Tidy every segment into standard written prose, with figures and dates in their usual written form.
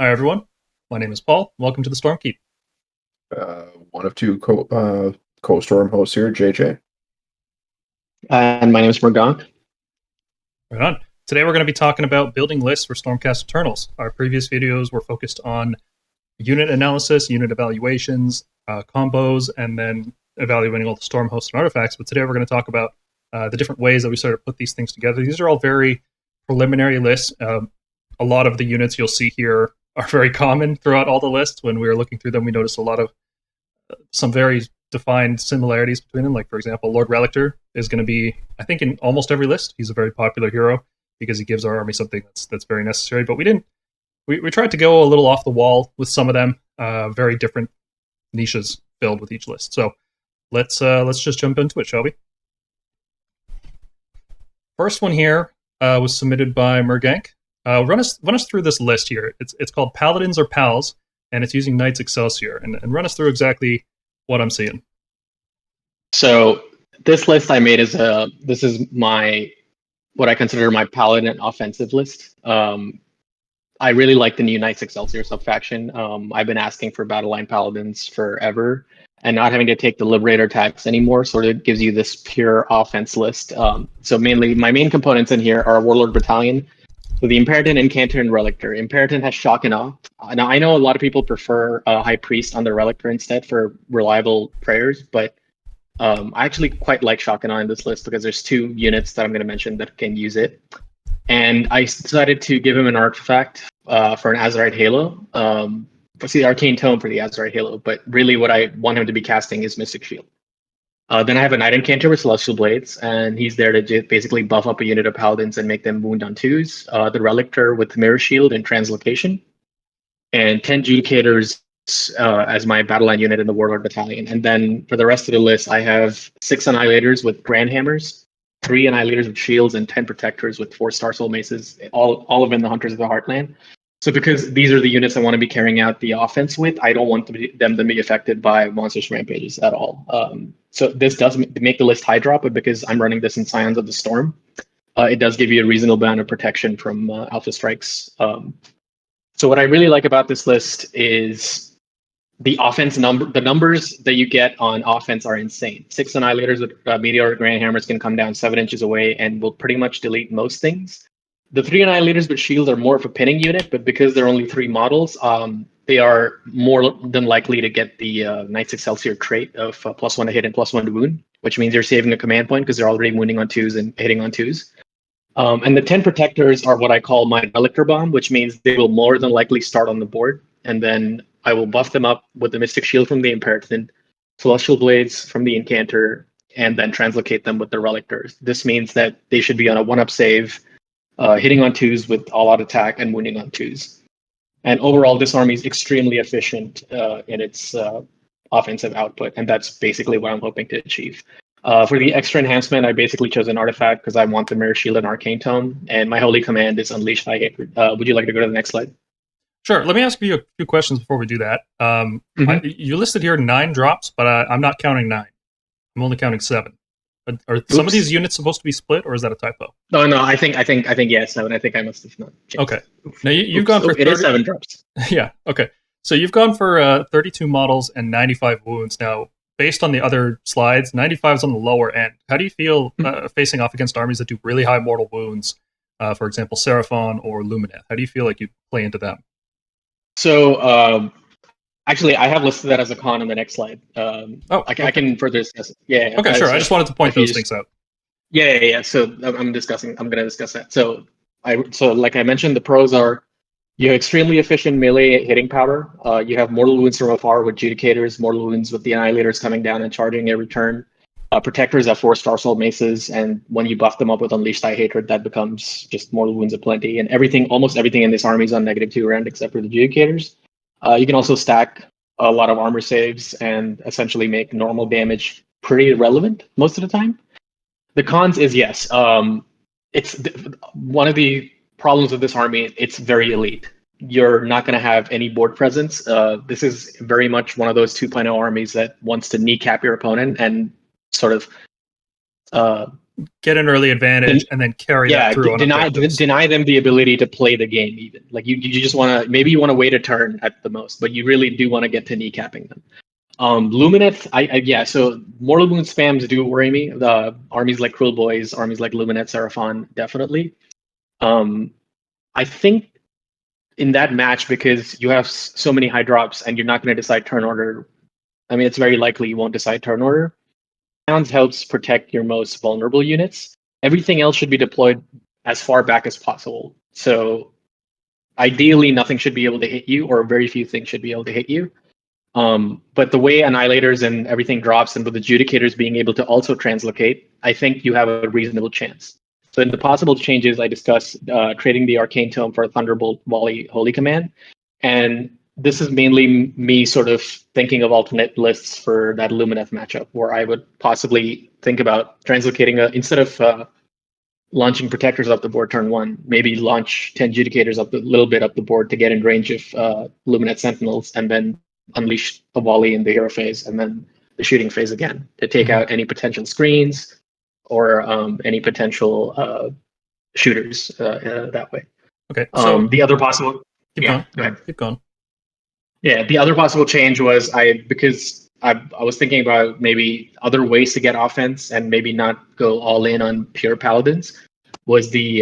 Hi everyone, my name is Paul. Welcome to the Stormkeep. One of two co-storm hosts here, JJ. And my name is Morgan. Right on. Today we're going to be talking about building lists for Stormcast Eternals. Our previous videos were focused on unit analysis, unit evaluations, combos, and then evaluating all the storm hosts and artifacts. But today we're going to talk about the different ways that we sort of put these things together. These are all very preliminary lists. A lot of the units you'll see here are very common throughout all the lists. When we were looking through them, we noticed a lot of some very defined similarities between them. Like, for example, Lord Relictor is going to be, I think, in almost every list. He's a very popular hero because he gives our army something that's very necessary. But we tried to go a little off the wall with some of them, very different niches filled with each list. So let's just jump into it, shall we? First one here was submitted by Mergank. Run us through this list here. It's called Paladins or Pals, and it's using Knights Excelsior. And run us through exactly what I'm seeing. So this list I made this is what I consider my Paladin offensive list. I really like the new Knights Excelsior sub-faction. I've been asking for Battle Line Paladins forever, and not having to take the Liberator tax anymore sort of gives you this pure offense list. So mainly, my main components in here are Warlord Battalion. So the Imperaton, Incantor, and Relictor. Imperaton has Shock and Awe. Now, I know a lot of people prefer High Priest on the Relictor instead for reliable prayers, but I actually quite like Shock and Awe in this list because there's two units that I'm going to mention that can use it. And I decided to give him an artifact for an Azerite Halo. See the Arcane Tome for the Azerite Halo, but really what I want him to be casting is Mystic Shield. Then I have a Knight Incantor with Celestial Blades, and he's there to basically buff up a unit of Paladins and make them wound on 2s. The Relictor with Mirror Shield and Translocation. And 10 Judicators as my Battle Line unit in the Warlord Battalion. And then for the rest of the list, I have 6 Annihilators with Grand Hammers, 3 Annihilators with Shields, and 10 Protectors with 4 Star Soul Maces, all of them the Hunters of the Heartland. So because these are the units I want to be carrying out the offense with, I don't want them to be affected by Monstrous Rampages at all. So this does make the list high drop, but because I'm running this in Scions of the Storm, it does give you a reasonable amount of protection from Alpha Strikes. So what I really like about this list is the offense number. The numbers that you get on offense are insane. 6 Annihilators with Meteoric Grand Hammers can come down 7 inches away and will pretty much delete most things. The 3 Annihilators with Shields are more of a pinning unit, but because they're only 3 models, they are more than likely to get the Knights Excelsior trait of +1 to hit and +1 to wound, which means you're saving a command point because they're already wounding on 2s and hitting on 2s. And the 10 Protectors are what I call my Relictor Bomb, which means they will more than likely start on the board, and then I will buff them up with the Mystic Shield from the Imperaton, Celestial Blades from the Incantor, and then translocate them with the Relictors. This means that they should be on a 1-up save, hitting on 2s with all-out attack and wounding on 2s. And overall, this army is extremely efficient in its offensive output, and that's basically what I'm hoping to achieve. For the extra enhancement, I basically chose an artifact because I want the Mirror Shield and Arcane Tome, and my holy command is Unleash Thy Hatred. Would you like to go to the next slide? Sure. Let me ask you a few questions before we do that. You listed here 9 drops, but I'm not counting 9. I'm only counting 7. Are some of these units supposed to be split, or is that a typo? No. I think yes, 7. I think I must have not changed. Okay. Now you've gone for 30... It is 7 drops. Yeah. Okay. So you've gone for 32 models and 95 wounds. Now, based on the other slides, 95 is on the lower end. How do you feel facing off against armies that do really high mortal wounds? For example, Seraphon or Lumineth. How do you feel like you play into them? So actually, I have listed that as a con on the next slide. I can further discuss it. Yeah. Okay, sure. I just wanted to point those things out. Yeah. So I'm going to discuss that. So like I mentioned, the pros are you have extremely efficient melee hitting power. You have mortal wounds from afar with Judicators, mortal wounds with the Annihilators coming down and charging every turn. Protectors have 4 Star Soul Maces, and when you buff them up with Unleash Thy Hatred, that becomes just mortal wounds aplenty. And almost everything in this army is on -2 rend except for the Judicators. You can also stack a lot of armor saves and essentially make normal damage pretty irrelevant most of the time. The cons is yes, it's one of the problems with this army. It's very elite. You're not going to have any board presence. This is very much one of those 2.0 armies that wants to kneecap your opponent and sort of get an early advantage and then carry that through on objectives. Deny them the ability to play the game even. Like you just want to, maybe you want to wait a turn at the most, but you really do want to get to kneecapping them. Lumineth, so Mortal Wound spams do worry me. The armies like Cruel Boys, armies like Lumineth, Seraphon, definitely. I think in that match, because you have so many high drops and you're not going to decide turn order, I mean, it's very likely you won't decide turn order. Sounds helps protect your most vulnerable units. Everything else should be deployed as far back as possible. So ideally, nothing should be able to hit you, or very few things should be able to hit you. But the way Annihilators and everything drops, and with Adjudicators being able to also translocate, I think you have a reasonable chance. So in the possible changes, I discussed trading the Arcane Tome for a Thunderbolt Volley Holy Command. And this is mainly me sort of thinking of alternate lists for that Lumineth matchup, where I would possibly think about translocating, instead of launching Protectors up the board turn 1, maybe launch 10 Adjudicators up a little bit up the board to get in range of Lumineth Sentinels, and then unleash a volley in the hero phase, and then the shooting phase again to take out any potential screens or any potential shooters that way. Okay. So the other possible, keep going. Yeah, the other possible change was because I was thinking about maybe other ways to get offense and maybe not go all in on pure Paladins. Was the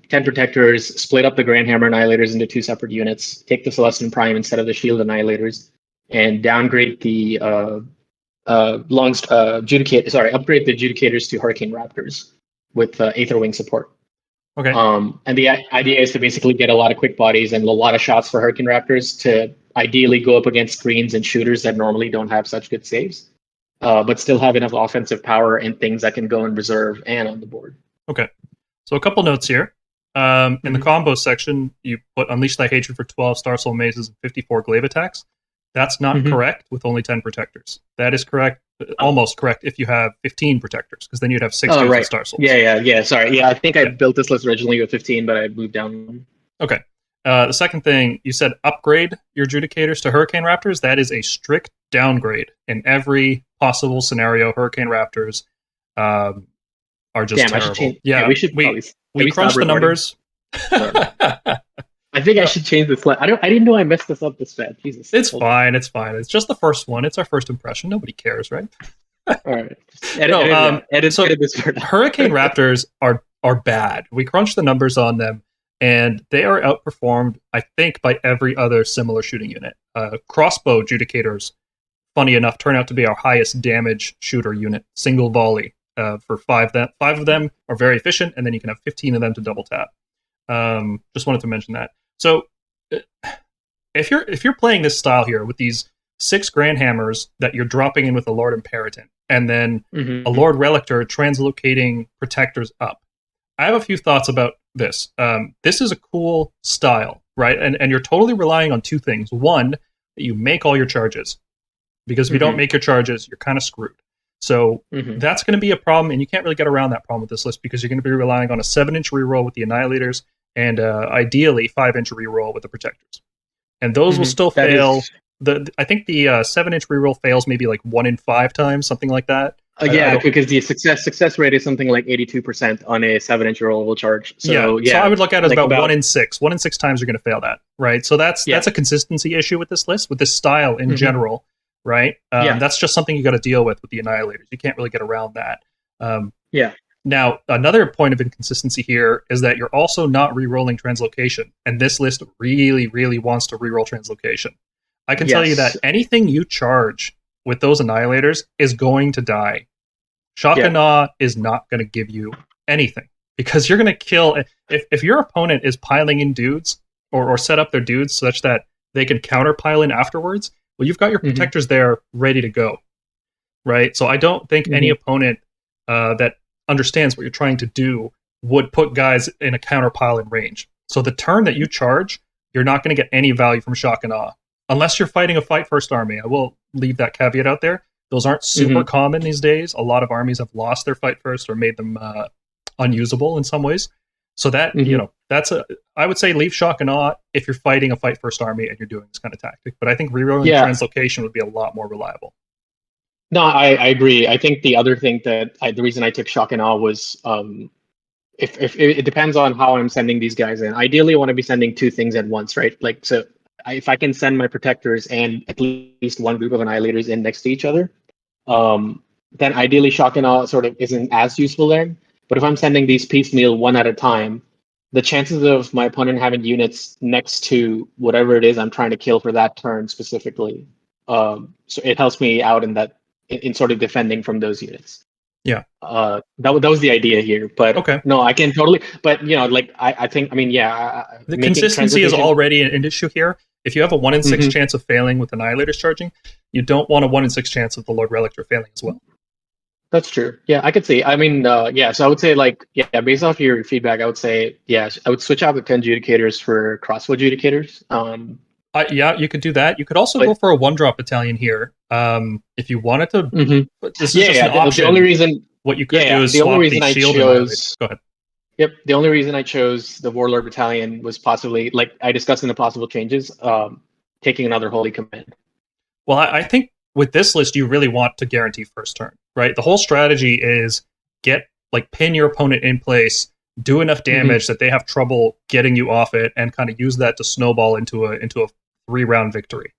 10 Protectors, split up the Grandhammer Annihilators into 2 separate units, take the Celestian Prime instead of the Shield Annihilators, and downgrade the upgrade the Adjudicators to Hurricane Raptors with Aether Wing support. Okay. And the idea is to basically get a lot of quick bodies and a lot of shots for Hurricane Raptors to ideally go up against screens and shooters that normally don't have such good saves, but still have enough offensive power and things that can go in reserve and on the board. Okay. So a couple notes here. In the combo section, you put Unleash Thy Hatred for 12 Star Soul Mazes and 54 Glaive attacks. That's not correct with only 10 Protectors. That is correct, almost correct, if you have 15 Protectors, because then you'd have 6 Star Souls. Yeah. Sorry. Yeah, I think I built this list originally with 15, but I moved down. Okay. The second thing, you said upgrade your Adjudicators to Hurricane Raptors. That is a strict downgrade. In every possible scenario, Hurricane Raptors are just terrible. We crunched the numbers. I think I should change this. I didn't know I messed this up this bad. Jesus. It's fine. It's fine. It's just the first one. It's our first impression. Nobody cares, right? All right. Edit this part. Hurricane Raptors are bad. We crunched the numbers on them, and they are outperformed, I think, by every other similar shooting unit. Crossbow Adjudicators, funny enough, turn out to be our highest damage shooter unit, single volley. For 5 of them are very efficient, and then you can have 15 of them to double tap. Just wanted to mention that. So if you're playing this style here with these 6 Grandhammers that you're dropping in with a Lord Imperator, and then a Lord Relictor translocating Protectors up, I have a few thoughts about this. This is a cool style, right? And you're totally relying on 2 things. One, that you make all your charges, because if you don't make your charges, you're kind of screwed. So that's going to be a problem, and you can't really get around that problem with this list, because you're going to be relying on a 7-inch reroll with the Annihilators, and ideally 5-inch reroll with the Protectors. And those will still fail. I think the 7-inch reroll fails maybe like 1 in 5 times, something like that. Because the success rate is something like 82% on a 7-inch rollable charge. So I would look at it as about 1 in 6. 1 in 6 times you're going to fail that, right? So that's a consistency issue with this list, with this style in general, right? That's just something you got to deal with the Annihilators. You can't really get around that. Now, another point of inconsistency here is that you're also not re-rolling Translocation, and this list really, really wants to re-roll Translocation. I can tell you that anything you charge with those Annihilators is going to die. Shock and Awe is not going to give you anything, because you're going to kill... If your opponent is piling in dudes, or set up their dudes such that they can counter-pile in afterwards, well, you've got your Protectors there ready to go, right? So I don't think any opponent that understands what you're trying to do would put guys in a counter-pile in range. So the turn that you charge, you're not going to get any value from Shock and Awe. Unless you're fighting a fight-first army. I will leave that caveat out there. Those aren't super common these days. A lot of armies have lost their fight-first or made them unusable in some ways. So that, I would say leave Shock and Awe if you're fighting a fight-first army and you're doing this kind of tactic. But I think rerolling Translocation would be a lot more reliable. No, I agree. I think the other thing the reason I took Shock and Awe was if it depends on how I'm sending these guys in. Ideally, I want to be sending two things at once, right? Like, so if I can send my protectors and at least one group of annihilators in next to each other, then ideally Shock and Awe sort of isn't as useful there. But if I'm sending these piecemeal one at a time, the chances of my opponent having units next to whatever it is I'm trying to kill for that turn specifically, so it helps me out in sort of defending from those units. Yeah. That was the idea here, but okay. No, I can totally. But like I think, I mean, yeah. The consistency is already an issue here. If you have a 1 in 6 chance of failing with Annihilators charging, you don't want a 1 in 6 chance of the Lord Relictor failing as well. That's true. Yeah, I could see. I mean, yeah. So I would say, like, yeah, based off your feedback, I would say, yeah, I would switch out the 10 Judicators for crossbow Judicators. Yeah, you could do that. You could also go for a 1-drop battalion here, if you wanted to. This is just an option. The only reason what you could do is swap the shield. Go ahead. Yep. The only reason I chose the Warlord Battalion was possibly, like I discussed in the possible changes, taking another Holy Command. Well, I think with this list, you really want to guarantee first turn, right? The whole strategy is pin your opponent in place, do enough damage that they have trouble getting you off it, and kind of use that to snowball into a 3-round victory,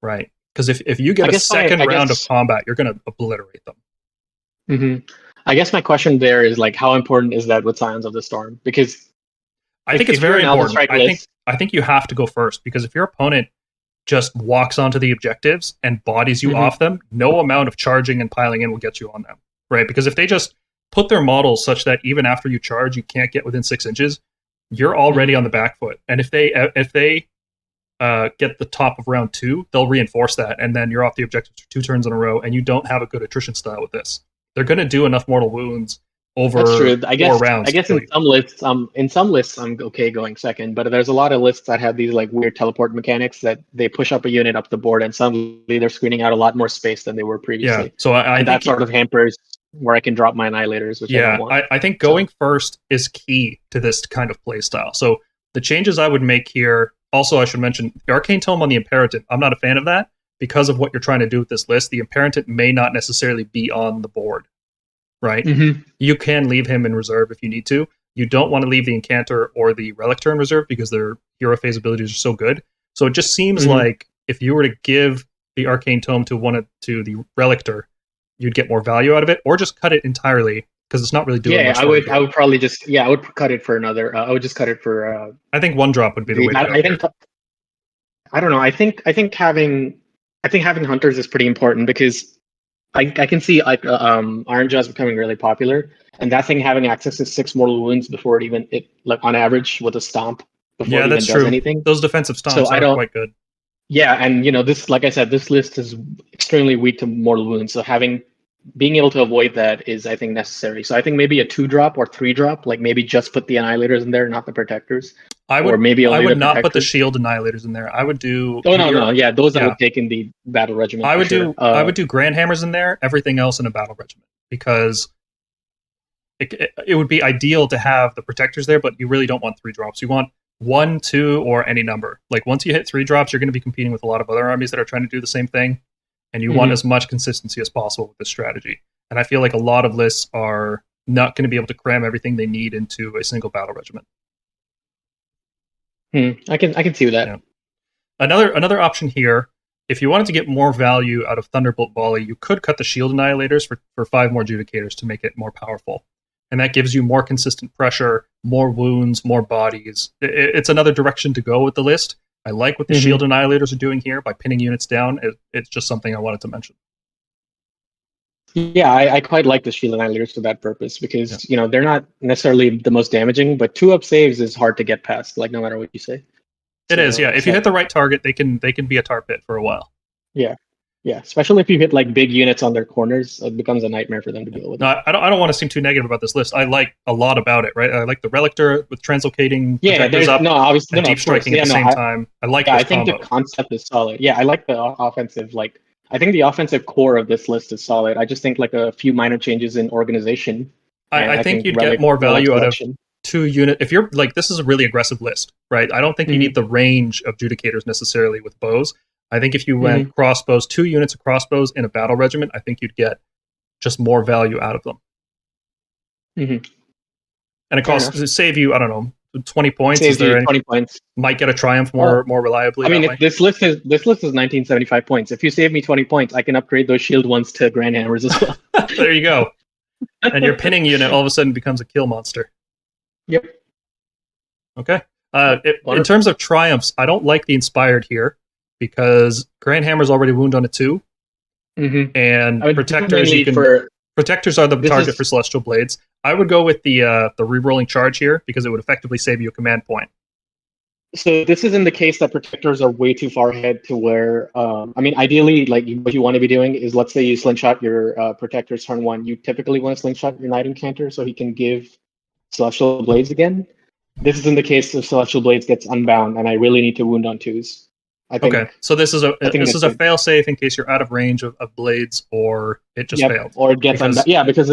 right? Because if you get a second round of combat, you're going to obliterate them. I guess my question there is, like, how important is that with Scions of the Storm? Because I think it's very important. I think you have to go first, because if your opponent just walks onto the objectives and bodies you off them, no amount of charging and piling in will get you on them, right? Because if they just put their models such that even after you charge, you can't get within 6 inches, you're already on the back foot. And if they get the top of round 2, they'll reinforce that, and then you're off the objectives for 2 turns in a row, and you don't have a good attrition style with this. They're going to do enough mortal wounds over 4 rounds. I guess in some lists, I'm okay going second, but there's a lot of lists that have these like weird teleport mechanics that they push up a unit up the board, and suddenly they're screening out a lot more space than they were previously. Yeah, so I think that sort of hampers where I can drop my Annihilators, which I don't want. I think going first is key to this kind of play style. So the changes I would make here, also I should mention, the Arcane Tome on the Imperatant, I'm not a fan of that. Because of what you're trying to do with this list, the Imperatant may not necessarily be on the board, right? You can leave him in reserve if you need to. You don't want to leave the Incantor or the Relictor in reserve because their hero phase abilities are so good. So it just seems like if you were to give the Arcane Tome to the Relictor, you'd get more value out of it, or just cut it entirely because it's not really doing much. I would probably just I would cut it for another. I would just cut it for. I think 1-drop would be the way to go. I don't know. I think having hunters is pretty important because I can see Iron Jaws becoming really popular, and that thing having access to 6 mortal wounds before it on average with a stomp before it even does anything. Those defensive stomps are quite good. Yeah, and this, like I said, this list is extremely weak to mortal wounds, so being able to avoid that is, I think, necessary. So I think maybe a 2-drop or 3-drop, like maybe just put the Annihilators in there, not the Protectors. I would not put the Shield Annihilators in there. I would do. No. Yeah, those I would take in the Battle Regiment. I would do Grand Hammers in there. Everything else in a Battle Regiment, because it would be ideal to have the Protectors there, but you really don't want 3 drops. You want 1, 2, or any number. Like once you hit 3 drops, you're going to be competing with a lot of other armies that are trying to do the same thing. And you want as much consistency as possible with this strategy. And I feel like a lot of lists are not going to be able to cram everything they need into a single battle regiment. I can see that. Yeah. Another option here, if you wanted to get more value out of Thunderbolt Volley, you could cut the Shield Annihilators for 5 more Judicators to make it more powerful. And that gives you more consistent pressure, more wounds, more bodies. It's another direction to go with the list. I like what the Shield Annihilators are doing here by pinning units down. It's just something I wanted to mention. Yeah, I quite like the Shield Annihilators for that purpose because, they're not necessarily the most damaging, but 2-up saves is hard to get past, like no matter what you say. It is, yeah. If you hit the right target, they can be a tar pit for a while. Yeah. Yeah, especially if you hit like big units on their corners, it becomes a nightmare for them to deal with. No, I don't want to seem too negative about this list. I like a lot about it, right? I like the Relictor with translocating protectors up and deep striking at the same time. I like this combo. The concept is solid. Yeah, I like the offensive. I think the offensive core of this list is solid. I just think like a few minor changes in organization. I think you'd get more value out of 2 units. If you're this is a really aggressive list, right? I don't think you need the range of Judicators necessarily with bows. I think if you went crossbows, 2 units of crossbows in a battle regiment, I think you'd get just more value out of them. And it costs to save you, I don't know, 20 points. Saves you 20 points. Might get a triumph more reliably. I mean, this list is 1975 points. If you save me 20 points, I can upgrade those shield ones to Grand Hammers as well. There you go. And your pinning unit all of a sudden becomes a kill monster. Yep. Okay. In terms of triumphs, I don't like the inspired here because Grand Hammer's already wound on a 2. And protectors, protectors are the target for Celestial Blades. I would go with the rerolling charge here because it would effectively save you a command point. So this is in the case that protectors are way too far ahead to where, I mean, ideally, like what you want to be doing is, let's say you slingshot your protectors turn 1. You typically want to slingshot your Knight Incanter so he can give Celestial Blades again. This is in the case if Celestial Blades gets unbound and I really need to wound on 2s. I think, okay, so this is a fail safe in case you're out of range of blades or it just failed. Or it gets unbound. Yeah, because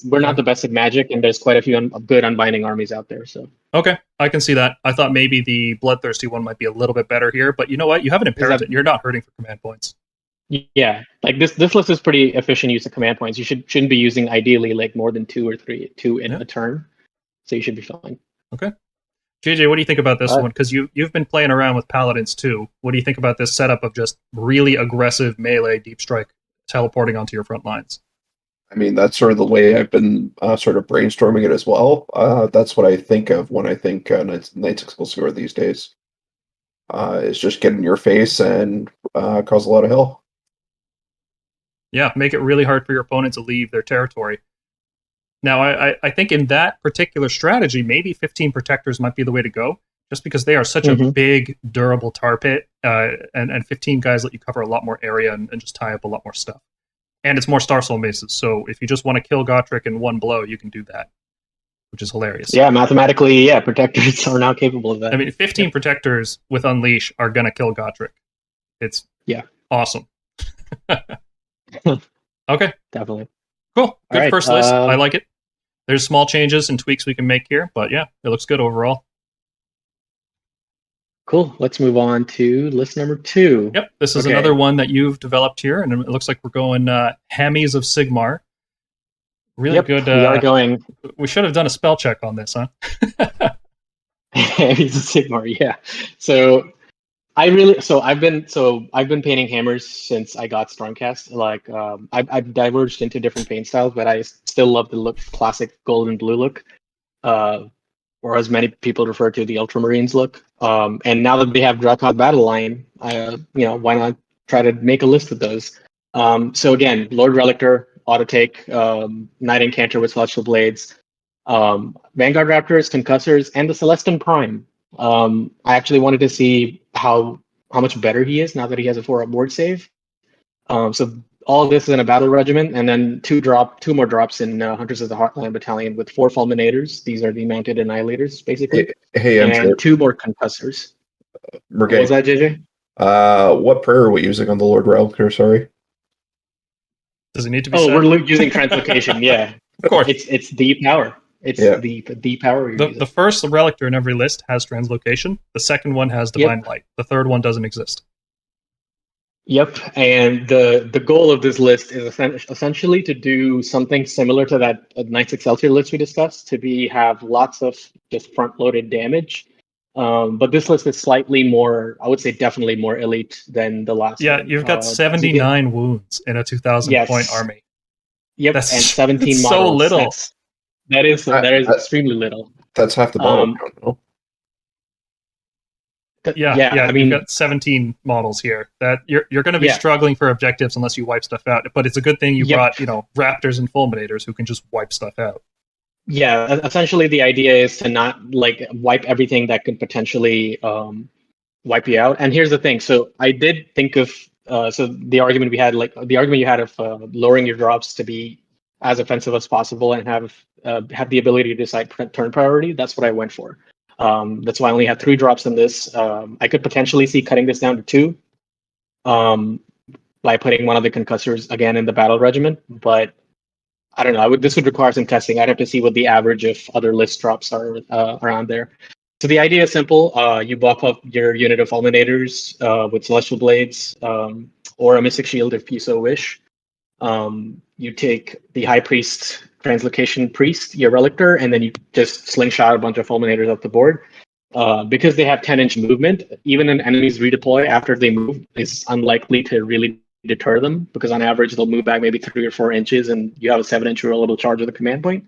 we're not the best at Magic and there's quite a few good unbinding armies out there. So okay, I can see that. I thought maybe the Bloodthirsty one might be a little bit better here, but you know what? You have an Imperator. You're not hurting for command points. Yeah, like this list is pretty efficient use of command points. You shouldn't be using ideally like more than 2 or 3 in a turn, so you should be fine. Okay. JJ, what do you think about this one? Because you've been playing around with Paladins too. What do you think about this setup of just really aggressive melee deep strike teleporting onto your front lines? I mean, that's sort of the way I've been sort of brainstorming it as well. That's what I think of when I think Knights Excelsior these days. Is just get in your face and cause a lot of hell. Yeah, make it really hard for your opponent to leave their territory. Now, I think in that particular strategy, maybe 15 protectors might be the way to go, just because they are such a big, durable tar pit, and 15 guys let you cover a lot more area and just tie up a lot more stuff. And it's more Star Soul Maces, so if you just want to kill Gotrek in one blow, you can do that, which is hilarious. Yeah, mathematically, protectors are now capable of that. I mean, 15 protectors with Unleash are going to kill Gotrek. It's awesome. Okay. Definitely. Cool. Good first list. I like it. There's small changes and tweaks we can make here, but yeah, it looks good overall. Cool. Let's move on to list number 2. Yep. This is another one that you've developed here, and it looks like we're going Hammies of Sigmar. Really good. We are going. We should have done a spell check on this, huh? Hammies of Sigmar, yeah. So I've been painting hammers since I got Stormcast. Like I've diverged into different paint styles, but I still love the classic gold and blue look, or as many people refer to the Ultramarines look. And now that they have Dracoth Battle Line, why not try to make a list of those? So again, Lord Relictor, auto take, Knight Incanter with Celestial Blades, Vanguard Raptors, Concussors, and the Celestin Prime. I actually wanted to see how much better he is now that he has a 4-up board save. So all of this is in a battle regiment, and then 2 more drops in Hunters of the Heartland Battalion with 4 Fulminators. These are the mounted annihilators, basically. Hey, I'm sure. 2 more Concussors. What was that, JJ? What prayer are we using on the Lord Relictor? Sorry. Does it need to be said? We're using translocation, yeah. Of course. It's the power. It's the power. The first Relictor in every list has translocation. The second one has Divine Light. The third one doesn't exist. Yep, and the goal of this list is essentially to do something similar to that Knights Excelsior list we discussed, have lots of just front-loaded damage. But this list is slightly more, I would say definitely more elite than the last one. You've got 79 wounds in a 2,000-point army. Yep, that's, and 17 models. So little. That is extremely little. That's half the model count, no? I mean, you've got 17 models here. That you're going to be struggling for objectives unless you wipe stuff out. But it's a good thing you brought, Raptors and Fulminators who can just wipe stuff out. Yeah, essentially the idea is to not wipe everything that could potentially wipe you out. And here's the thing. So I did think of the argument you had of lowering your drops to be as offensive as possible and have the ability to decide turn priority. That's what I went for. That's why I only have 3 drops in this. I could potentially see cutting this down to 2 by putting one of the Concussors again in the battle regiment, but I don't know. This would require some testing. I'd have to see what the average of other list drops are around there. So the idea is simple. You buff up your unit of Fulminators with Celestial Blades or a Mystic Shield if you so wish. You take the High Priest, Translocation Priest, your Relictor, and then you just slingshot a bunch of Fulminators up the board. Because they have 10-inch movement, even an enemy's redeploy after they move is unlikely to really deter them, because on average they'll move back maybe 3 or 4 inches, and you have a 7-inch rollable charge with a command point.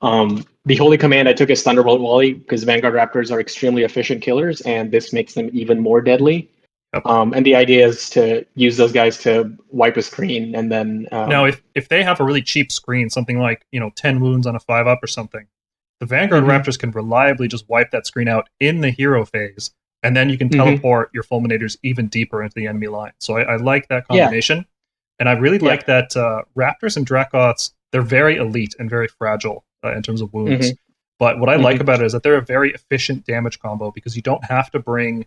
The Holy Command I took as Thunderbolt Volley because Vanguard Raptors are extremely efficient killers, and this makes them even more deadly. Yep. And the idea is to use those guys to wipe a screen, and then now if they have a really cheap screen, something like 10 wounds on a 5-up or something, the Vanguard Raptors can reliably just wipe that screen out in the hero phase, and then you can teleport your Fulminators even deeper into the enemy line. So I like that combination, and I really like that Raptors and Dracoths, they're very elite and very fragile in terms of wounds. But what I like about it is that they're a very efficient damage combo, because you don't have to bring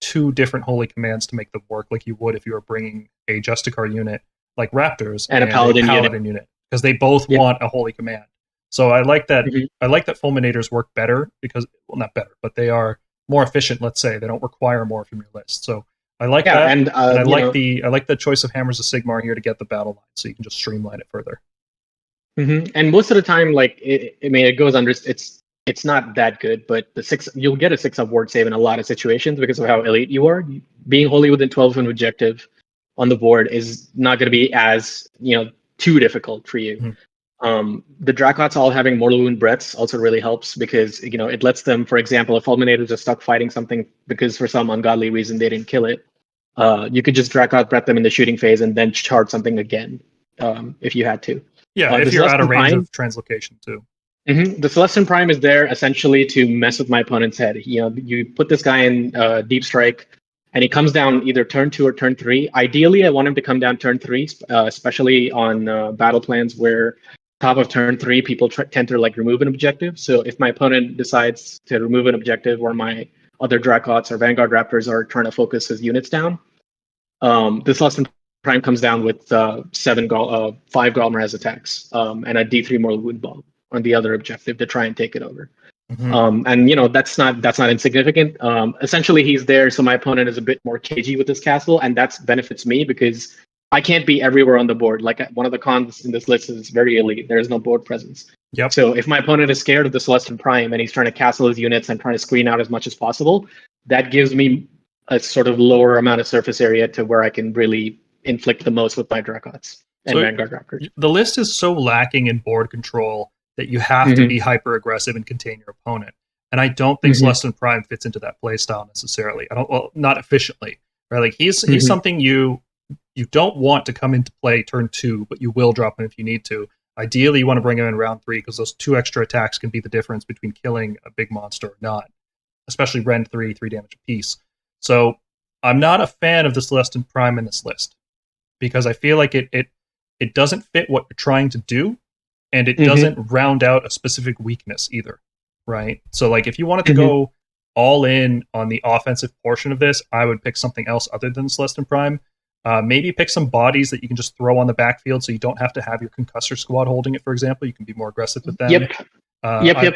2 different Holy Commands to make them work like you would if you were bringing a Justicar unit like Raptors and a Paladin unit, because they both want a Holy Command. So I like that. I like that Fulminators work better because, well, not better, but they are more efficient. Let's say they don't require more from your list. So I like that, and I like the choice of Hammers of Sigmar here to get the battle line, so you can just streamline it further. And most of the time, like it goes under. It's not that good, but you'll get a 6-up ward save in a lot of situations because of how elite you are. Being wholly within 12 an objective on the board is not going to be as too difficult for you. The Dracoths all having mortal wound breaths also really helps, because it lets them, for example, if Fulminators are stuck fighting something because for some ungodly reason they didn't kill it, you could just Dracoth breath them in the shooting phase and then charge something again if you had to. Yeah, if you're out of range of translocation too. The Celestian Prime is there essentially to mess with my opponent's head. You put this guy in Deep Strike, and he comes down either turn 2 or turn 3. Ideally, I want him to come down turn 3, especially on battle plans where top of turn 3 people tend to remove an objective. So if my opponent decides to remove an objective, or my other Dracoths or Vanguard Raptors are trying to focus his units down, the Celestian Prime comes down with 5 Galmarez attacks and a D3 Mortal Wound Ball on the other objective to try and take it over. And that's not insignificant. Essentially, he's there so my opponent is a bit more cagey with this castle, and that benefits me because I can't be everywhere on the board. Like, one of the cons in this list is very elite. There's no board presence. Yep. So if my opponent is scared of the Celestian Prime and he's trying to castle his units and trying to screen out as much as possible, that gives me a sort of lower amount of surface area to where I can really inflict the most with my Dracoths and Vanguard Raptors. The list is so lacking in board control that you have to be hyper aggressive and contain your opponent. And I don't think Celestian Prime fits into that playstyle necessarily. Not efficiently. Right? Like he's something you don't want to come into play turn 2, but you will drop him if you need to. Ideally, you want to bring him in round 3 because those 2 extra attacks can be the difference between killing a big monster or not. Especially Rend 3 damage apiece. So I'm not a fan of the Celestian Prime in this list because I feel like it doesn't fit what you're trying to do, and it doesn't round out a specific weakness either, right? So like if you wanted to go all in on the offensive portion of this, I would pick something else other than Celestian Prime. Maybe pick some bodies that you can just throw on the backfield so you don't have to have your concussor squad holding it, for example. You can be more aggressive with them. Yep.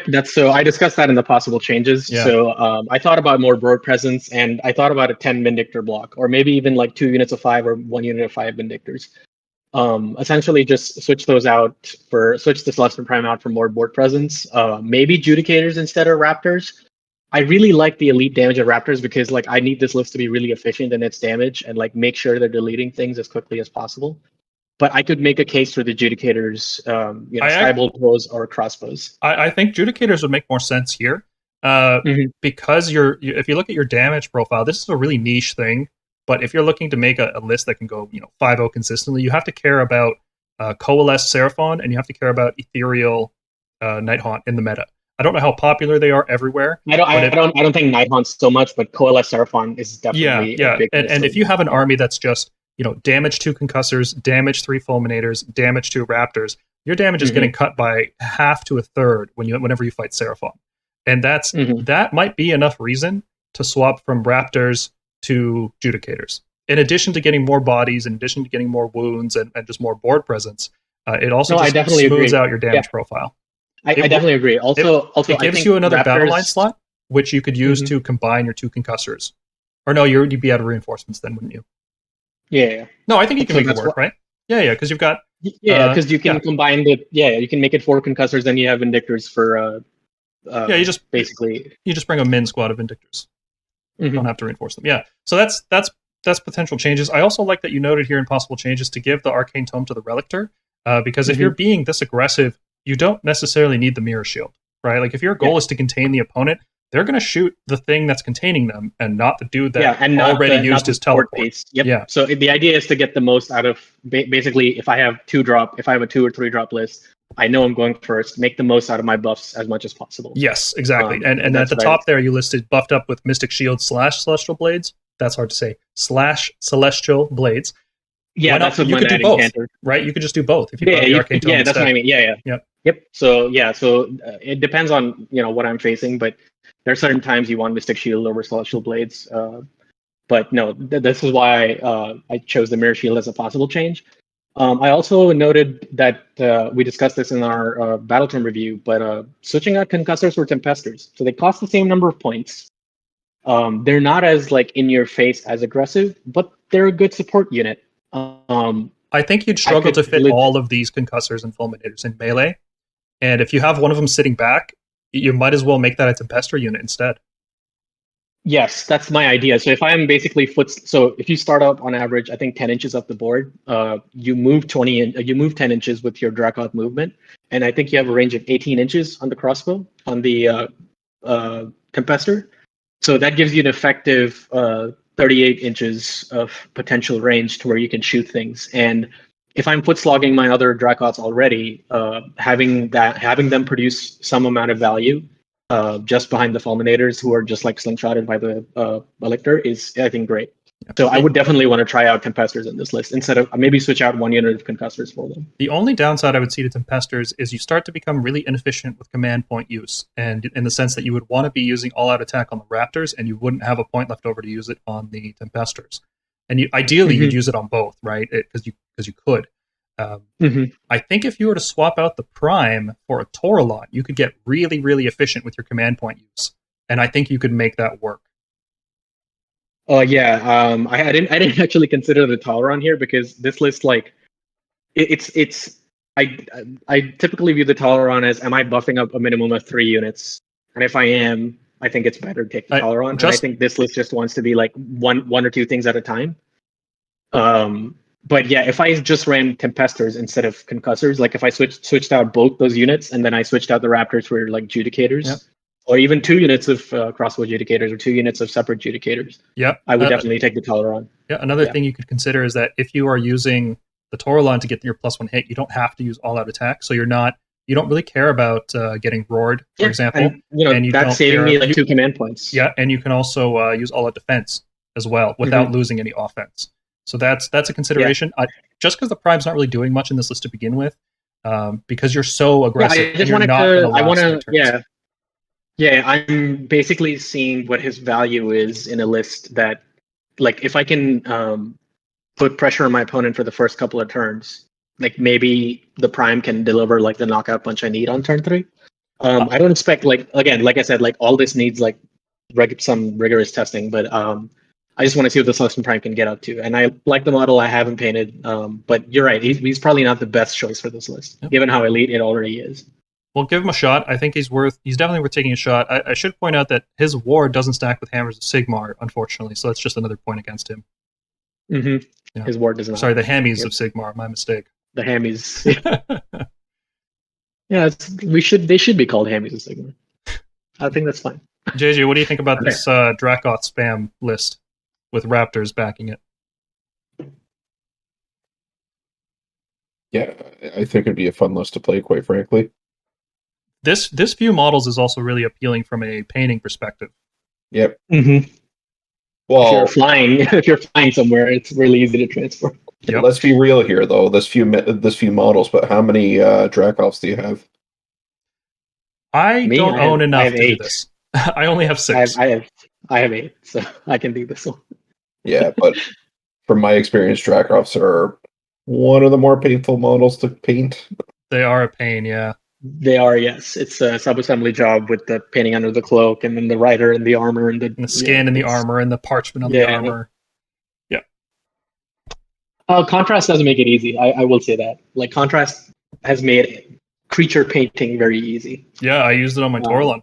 That's so I discussed that in the possible changes. Yeah. So I thought about more board presence, and I thought about a 10 Vindictor block, or maybe even like 2 units of 5 or 1 unit of 5 Vindictors. Essentially just switch the Celestian Prime out for more board presence. Maybe Judicators instead of Raptors. I really like the elite damage of Raptors because like I need this list to be really efficient in its damage and like make sure they're deleting things as quickly as possible. But I could make a case for the Judicators, Skybolt bows or crossbows. I think Judicators would make more sense here because if you look at your damage profile, this is a really niche thing. But if you're looking to make a list that can go 5-0 consistently, you have to care about Coalesce Seraphon and you have to care about Ethereal Nighthaunt in the meta. I don't know how popular they are everywhere. I don't think Nighthaunt so much, but Coalesce Seraphon is definitely a big and if you have an army that's just damage 2 concussors, damage 3 fulminators, damage 2 raptors, your damage is getting cut by half to a third whenever you fight Seraphon. And that might be enough reason to swap from raptors to Judicators. In addition to getting more bodies, in addition to getting more wounds and just more board presence, it also smooths out your damage profile. I definitely agree. Also, it gives you another battle line slot, which you could use to combine your 2 concussors. Or no, you'd be out of reinforcements then, wouldn't you? Yeah. No, I think you can make it work, right? Yeah, because you've got... Yeah, because you can combine the... Yeah, you can make it 4 concussors, then you have Vindicators for... you just bring a min squad of Vindicators. Don't have to reinforce them. Yeah, so that's potential changes. I also like that you noted here in possible changes to give the Arcane Tome to the Relictor, because if you're being this aggressive, you don't necessarily need the Mirror Shield, right? Like, if your goal is to contain the opponent, they're going to shoot the thing that's containing them and not the dude that already used his teleport. Piece. Yep. Yeah. So the idea is to get the most out of, basically, if I have a 2 or 3 drop list, I know I'm going first, make the most out of my buffs as much as possible. Yes, exactly. And at the top there, you listed buffed up with Mystic Shield / Celestial Blades. That's hard to say. / Celestial Blades. Yeah, that's what you could do both, canter. Right? You could just do both if you the Arcane Tome that's what I mean. Yep. So it depends on what I'm facing, but there are certain times you want Mystic Shield over Celestial Blades. But no, this is why I chose the Mirror Shield as a possible change. I also noted that we discussed this in our Battle Tome review, but switching out Concussors for Tempestors. So they cost the same number of points. They're not as in your face as aggressive, but they're a good support unit. I think you'd struggle to fit all of these Concussors and Fulminators in melee. And if you have one of them sitting back, you might as well make that a Tempestor unit instead. Yes, that's my idea. So if I'm basically so if you start up on average, I think 10 inches up the board, you move 10 inches with your Dracoth movement, and I think you have a range of 18 inches on the crossbow on the Tempestor. So that gives you an effective 38 inches of potential range to where you can shoot things. And if I'm foot slogging my other Dracoths already, having them produce some amount of value just behind the Fulminators, who are just slingshotted by the Elector, is, I think, great. So I would definitely want to try out Tempestors in this list instead of maybe switch out 1 unit of Concussors for them. The only downside I would see to Tempestors is you start to become really inefficient with command point use, and in the sense that you would want to be using all-out attack on the Raptors, and you wouldn't have a point left over to use it on the Tempestors. And ideally, you'd use it on both, right? Because you could. I think if you were to swap out the Prime for a Taurolon, you could get really, really efficient with your command point use, and I think you could make that work. I didn't actually consider the Taurolon here because this list, I typically view the Taurolon as, am I buffing up a minimum of 3 units? And if I am, I think it's better to take the Taurolon. And I think this list just wants to be one or two things at a time. But yeah, if I just ran Tempestors instead of Concussors, if I switched out both those units and then I switched out the Raptors for Judicators, or even 2 units of crossbow Judicators or 2 units of separate Judicators, I would definitely take the Taurolon. Yeah, another thing you could consider is that if you are using the Taurolon to get your +1 hit, you don't have to use all-out attack, so you don't really care about getting roared, for example. And that's saving me 2 command points. Yeah, and you can also use all-out defense as well without losing any offense. So that's a consideration. Just because the Prime's not really doing much in this list to begin with, because you're so aggressive. I'm basically seeing what his value is in a list that, if I can put pressure on my opponent for the first couple of turns, maybe the Prime can deliver the knockout punch I need on turn 3. I don't expect like I said, all this needs some rigorous testing, but I just want to see what the Celestial Prime can get up to. And I like the model. I haven't painted, but you're right. He's probably not the best choice for this list, given how elite it already is. Well, give him a shot. I think he's definitely worth taking a shot. I should point out that his ward doesn't stack with Hammers of Sigmar, unfortunately, so that's just another point against him. Yeah. His ward does not. Sorry, the Hammies of Sigmar. My mistake. The Hammies. Yeah, they should be called Hammies of Sigmar. I think that's fine. JJ, what do you think about this Dracoth spam list with Raptors backing it? Yeah, I think it'd be a fun list to play, quite frankly. This few models is also really appealing from a painting perspective. Yep. Well, if you're flying somewhere, it's really easy to transfer. Yep. Let's be real here, though. This few models, but how many Dracoths do you have? I don't own enough to do this. I only have 6. I have 8, so I can do this one. Yeah, but from my experience, Dracoths are one of the more painful models to paint. They are a pain, yeah. They are, yes. It's a sub-assembly job with the painting under the cloak, and then the rider and the armor and the skin and the armor and the parchment on the armor. Yeah. Contrast doesn't make it easy. I will say that. Like, contrast has made creature painting very easy. Yeah, I used it on my Torlon.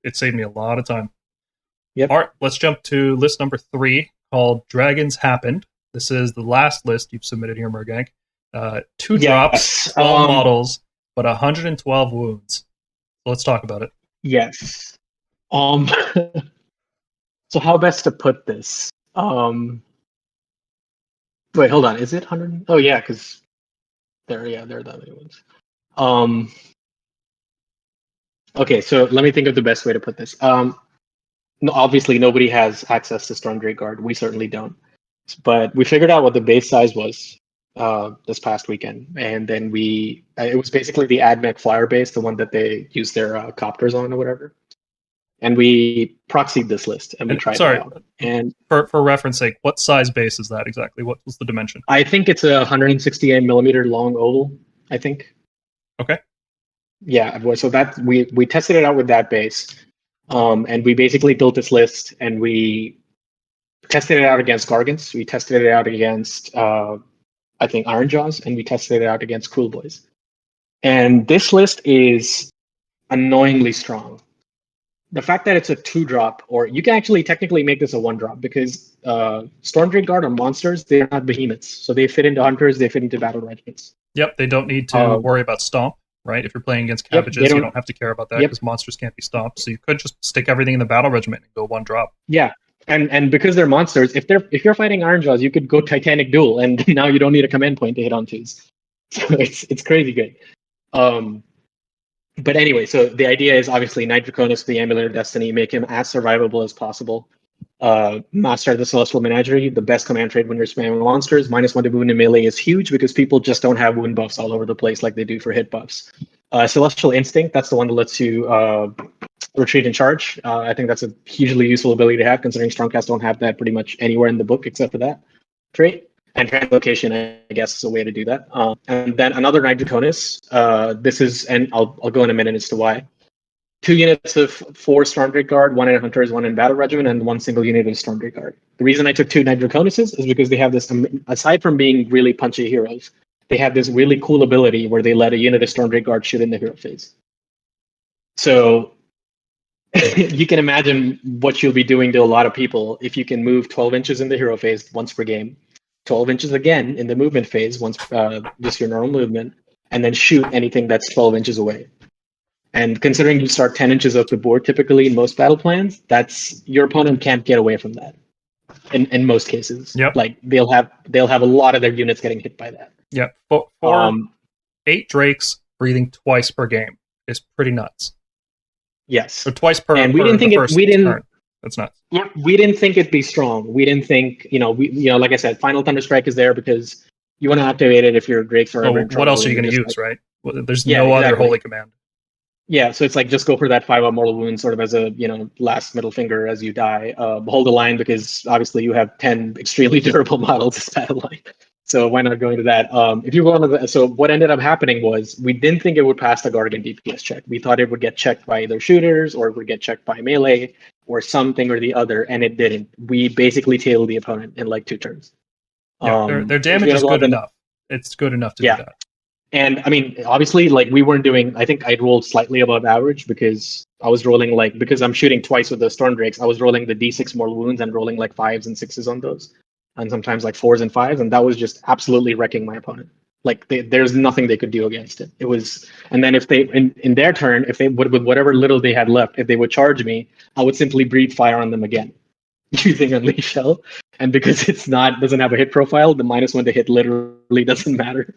It saved me a lot of time. Yep. All right, let's jump to list number 3 called Dragons Happened. This is the last list you've submitted here, Mergank. 2 drops, 12 models, but 112 wounds. So let's talk about it. Yes. So how best to put this? Wait, hold on. Is it 100? Oh yeah, because there are that many ones. Okay, so let me think of the best way to put this. No, obviously nobody has access to Stormdrake Guard. We certainly don't. But we figured out what the base size was this past weekend, and then it was basically the AdMech flyer base, the one that they use their copters on or whatever. And we proxied this list and we tried it out. And for reference sake, what size base is that exactly? What was the dimension? I think it's a 168 millimeter long oval, I think. Okay. Yeah, so that we tested it out with that base. And we basically built this list, and we tested it out against Gargants. We tested it out against I think Ironjaws, and we tested it out against Cruel Boys. And this list is annoyingly strong. The fact that it's a 2-drop, or you can actually technically make this a 1-drop, because Stormdrake Guard are monsters. They're not behemoths, so they fit into hunters. They fit into battle regiments. Yep, they don't need to worry about stomp, right? If you're playing against cabbages, you don't have to care about that because monsters can't be stomped. So you could just stick everything in the battle regiment and go 1-drop. Yeah, and because they're monsters, if you're fighting Ironjaws, you could go Titanic Duel, and now you don't need a command point to hit on 2s. So it's crazy good. But anyway, so the idea is obviously Knight Draconis, the Amulet of Destiny, make him as survivable as possible. Master of the Celestial Menagerie, the best command trade when you're spamming monsters. -1 to wound in melee is huge because people just don't have wound buffs all over the place like they do for hit buffs. Celestial Instinct, that's the one that lets you retreat and charge. I think that's a hugely useful ability to have, considering Stormcast don't have that pretty much anywhere in the book except for that trait. And translocation, I guess, is a way to do that. And then another Knight Draconis. This is, and I'll go in a minute as to why. 2 units of 4 Stormdrake Guard, 1 in Hunters, 1 in Battle Regiment, and 1 single unit of Stormdrake Guard. The reason I took 2 Knight Draconises is because they have this, aside from being really punchy heroes, they have this really cool ability where they let a unit of Stormdrake Guard shoot in the hero phase. So you can imagine what you'll be doing to a lot of people if you can move 12 inches in the hero phase once per game, 12 inches again in the movement phase, once just your normal movement, and then shoot anything that's 12 inches away. And considering you start 10 inches off the board typically in most battle plans, that's your opponent can't get away from that. In most cases, like they'll have a lot of their units getting hit by that. Yeah, for 8 Drakes breathing twice per game is pretty nuts. Yes, so twice per. And we didn't think turn. That's nuts. Yeah, we didn't think it'd be strong. We didn't think, like I said, Final Thunderstrike is there because you want to activate it if your Drakes are ever in trouble. What else are you going to use, right? Well, there's no other holy command. Yeah, so it's like just go for that 5 mortal wound, sort of as a last middle finger as you die. Hold the line because obviously you have 10 extremely durable models this battle line. So why not go into that? If you go on the, so what ended up happening was we didn't think it would pass the Gargan DPS check. We thought it would get checked by either shooters or it would get checked by melee or something or the other, and it didn't. We basically tailed the opponent in like 2 turns. Yeah, their damage is good enough. It's good enough to do that. And I mean, obviously, like we weren't doing, I think I rolled slightly above average because I was rolling because I'm shooting twice with the Storm Drakes, I was rolling the D6 mortal wounds and rolling like 5s and 6s on those. And sometimes like 4s and 5s. And that was just absolutely wrecking my opponent. Like there's nothing they could do against it. It was, and then if they, in their turn, if they would, with whatever little they had left, if they would charge me, I would simply breathe fire on them again using Unleash Shell. And because doesn't have a hit profile, the -1 to hit literally doesn't matter.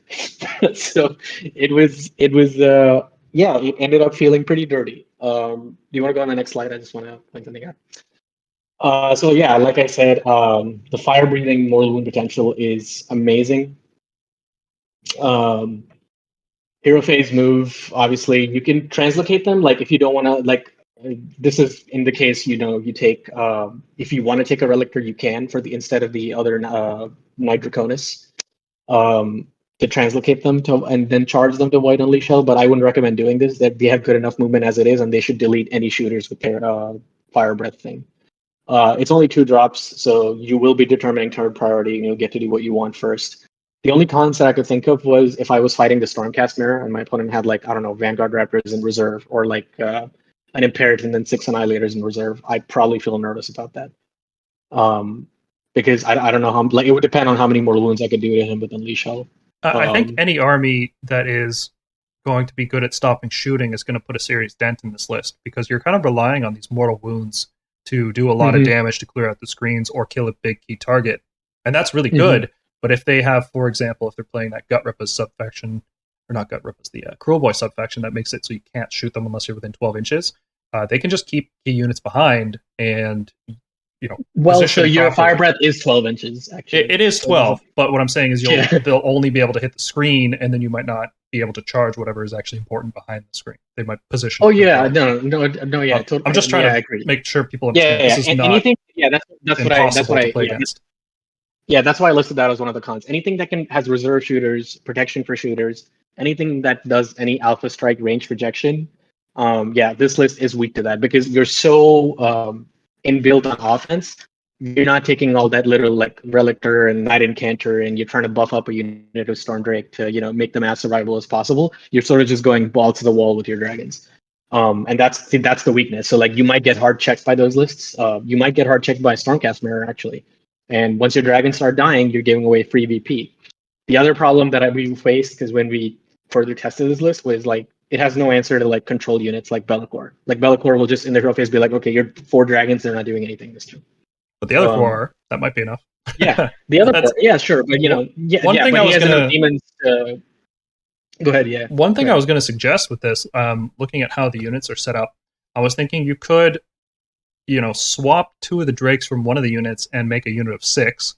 So it ended up feeling pretty dirty. Do you want to go on the next slide? I just want to point something out. So yeah, like I said, the fire breathing mortal wound potential is amazing. Hero phase move, obviously you can translocate them. Like if you don't want to, this is in the case, you take, if you want to take a Relictor, you can instead of the other Knight Draconis. to translocate them and then charge them to Void Unleash Hell, but I wouldn't recommend doing this. That they have good enough movement as it is, and they should delete any shooters with their Fire Breath thing. It's only 2 drops, so you will be determining turn priority, and you'll get to do what you want first. The only cons that I could think of was if I was fighting the Stormcast Mirror and my opponent had, like, I don't know, Vanguard Raptors in reserve, or like an Imperator and then 6 Annihilators in reserve. I'd probably feel nervous about that. Because I don't know how, like, it would depend on how many more wounds I could do to him with Unleash Hell. I think any army that is going to be good at stopping shooting is going to put a serious dent in this list, because you're kind of relying on these mortal wounds to do a lot of damage to clear out the screens or kill a big key target. And that's really good. But if they have, for example, if they're playing that Gut Rippers subfaction, or not Gut Rippers, the Cruel Boy subfaction, that makes it so you can't shoot them unless you're within 12 inches, they can just keep key units behind and, you know. Well, so your Fire Breath is 12 inches, actually. It is 12, but what I'm saying is they'll only be able to hit the screen, and then you might not be able to charge whatever is actually important behind the screen. They might position. Oh yeah, no, yeah. Totally. I'm just trying to make sure people understand this is not anything. Yeah, that's what I play against. Yeah, that's why I listed that as one of the cons. Anything that has reserve shooters, protection for shooters, anything that does any Alpha Strike range projection. This list is weak to that, because you're so inbuilt on offense. You're not taking all that little, like, Relictor and Knight Incanter, and you're trying to buff up a unit of Storm Drake to, you know, make them as survivable as possible. You're sort of just going ball to the wall with your dragons. And that's the weakness. So, like, you might get hard checked by those lists. You might get hard checked by Stormcast Mirror, actually. And once your dragons start dying, you're giving away free VP. The other problem that we faced, because when we further tested this list, was, like, it has no answer to, like, control units like Be'lakor. Like, Be'lakor will just in the draw phase be like, okay, you're 4 dragons, they're not doing anything this turn. But the other 4, that might be enough. Yeah, the other 4, yeah, sure, but you know, one thing I was gonna demons. Go ahead, yeah. One thing I was going to suggest with this, looking at how the units are set up, I was thinking you could, you know, swap 2 of the Drakes from one of the units and make a unit of 6,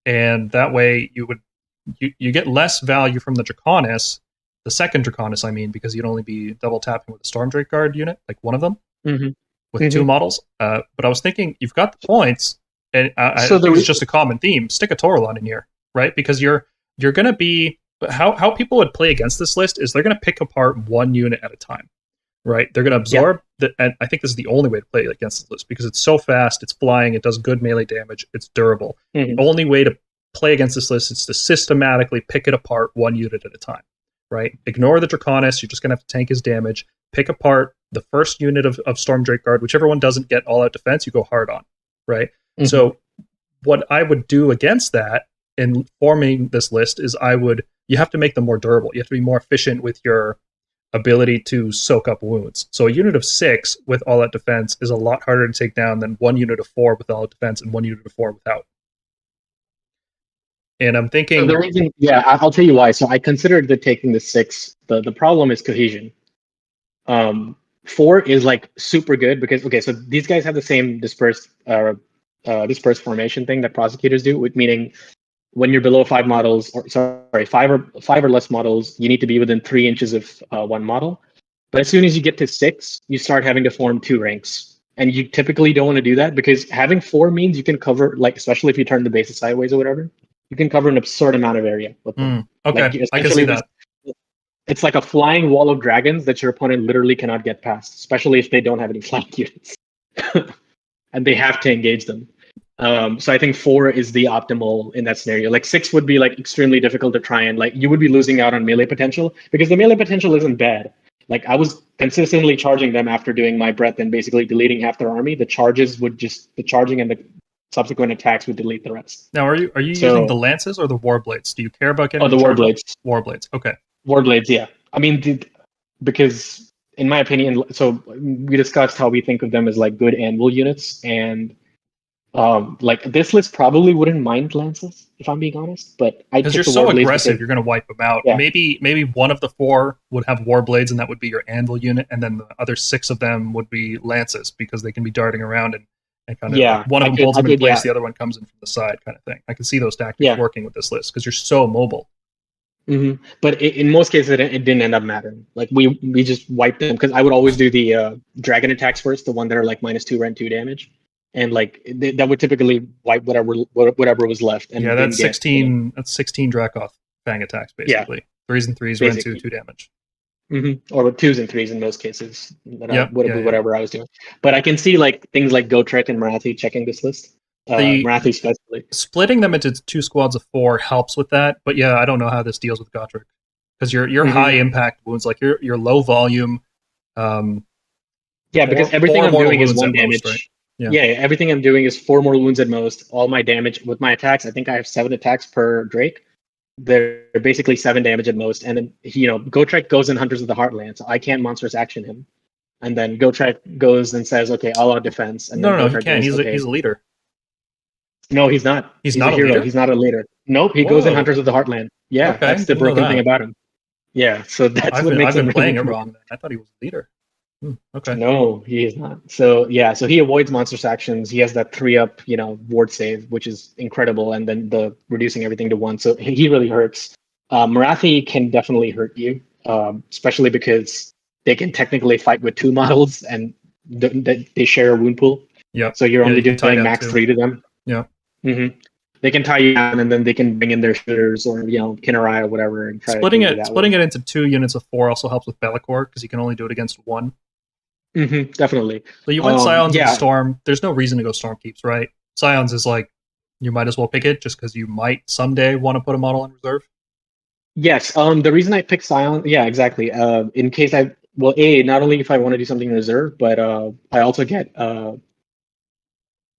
and that way you get less value from the Draconis, the second Draconis, I mean, because you'd only be double tapping with a Storm Drake Guard unit, like one of them. With 2 models, but I was thinking you've got the points, and I think it's just a common theme. Stick a Toralon in here, right? Because you're going to be how people would play against this list is they're going to pick apart one unit at a time, right? They're going to absorb and I think this is the only way to play against this list, because it's so fast, it's flying, it does good melee damage, it's durable. The only way to play against this list is to systematically pick it apart one unit at a time, right? Ignore the Draconis. You're just going to have to tank his damage. Pick apart the first unit of Storm Drake Guard. Whichever one doesn't get all-out defense, you go hard on, right? So what I would do against that in forming this list is you have to make them more durable. You have to be more efficient with your ability to soak up wounds. So a unit of 6 with all-out defense is a lot harder to take down than one unit of 4 with all-out defense and one unit of 4 without. And I'm thinking... So the reason, I'll tell you why. So I considered taking the 6. The problem is cohesion. 4 is, like, super good because, okay, so these guys have the same dispersed formation thing that prosecutors do, meaning when you're below 5 models, or sorry, 5 or less models, you need to be within 3 inches of one model. But as soon as you get to 6, you start having to form 2 ranks. And you typically don't want to do that, because having 4 means you can cover, like, especially if you turn the bases sideways or whatever, you can cover an absurd amount of area with them. Okay, like, I can see that. It's like a flying wall of dragons that your opponent literally cannot get past, especially if they don't have any flank units. And they have to engage them. So I think 4 is the optimal in that scenario. Like 6 would be, like, extremely difficult to try, and, like, you would be losing out on melee potential, because the melee potential isn't bad. Like, I was consistently charging them after doing my breath and basically deleting half their army. The charging and the subsequent attacks would delete the rest. Now, are you using the lances or the warblades? Do you care about getting the warblades? Warblades, okay. Warblades, yeah. I mean, because in my opinion, so we discussed how we think of them as, like, good anvil units, and like, this list probably wouldn't mind lances, if I'm being honest, but because you're so aggressive, you're going to wipe them out. Yeah. Maybe one of the 4 would have warblades, and that would be your anvil unit, and then the other 6 of them would be lances, because they can be darting around and kind of, like, one of them holds them in place, the other one comes in from the side, kind of thing. I can see those tactics working with this list because you're so mobile. But in most cases, it didn't end up mattering. Like, we just wiped them, because I would always do the dragon attacks first, the one that are, like, -2 rend 2 damage, and, like, that would typically wipe whatever was left. And that's 16. That's 16 Dracoth Fang attacks, basically. 3s and 3s, run 2, 2 damage. Or with 2s and 3s in most cases. Whatever I was doing. But I can see like things like Gotrek and Marathi checking this list. Marathi especially. Splitting them into 2 squads of 4 helps with that, but yeah, I don't know how this deals with Gotrek. Because your high impact wounds, like your low volume. Because everything I'm doing is 1 damage. Most, right? Yeah, everything I'm doing is 4 more wounds at most. All my damage with my attacks, I think I have 7 attacks per Drake. They're basically 7 damage at most. And then, Gotrek goes in Hunters of the Heartland, so I can't monstrous action him. And then Gotrek goes and says, okay, all out defense. And no, he can't. He's a leader. No, he's not. He's not a hero. He's not a leader. Nope, he goes in Hunters of the Heartland. Yeah, okay, that's the broken thing about him. Yeah, so that's what makes him playing it wrong. Then. I thought he was a leader. Okay. No, he is not. So so he avoids monstrous actions. He has that 3-up, ward save, which is incredible, and then the reducing everything to 1. So he really hurts. Marathi can definitely hurt you, especially because they can technically fight with 2 models, and they share a wound pool. Yeah. So you're only doing max 3 to them. Yeah. Mm-hmm. They can tie you down, and then they can bring in their shooters or Kinnerai or whatever, and try splitting it into 2 units of 4 also helps with Bellicor because you can only do it against 1. Definitely. So you went Scions and Storm. There's no reason to go Stormkeeps, right? Scions is like you might as well pick it just because you might someday want to put a model on reserve. Yes. The reason I picked Scion, exactly. In case not only if I want to do something in reserve, but I also get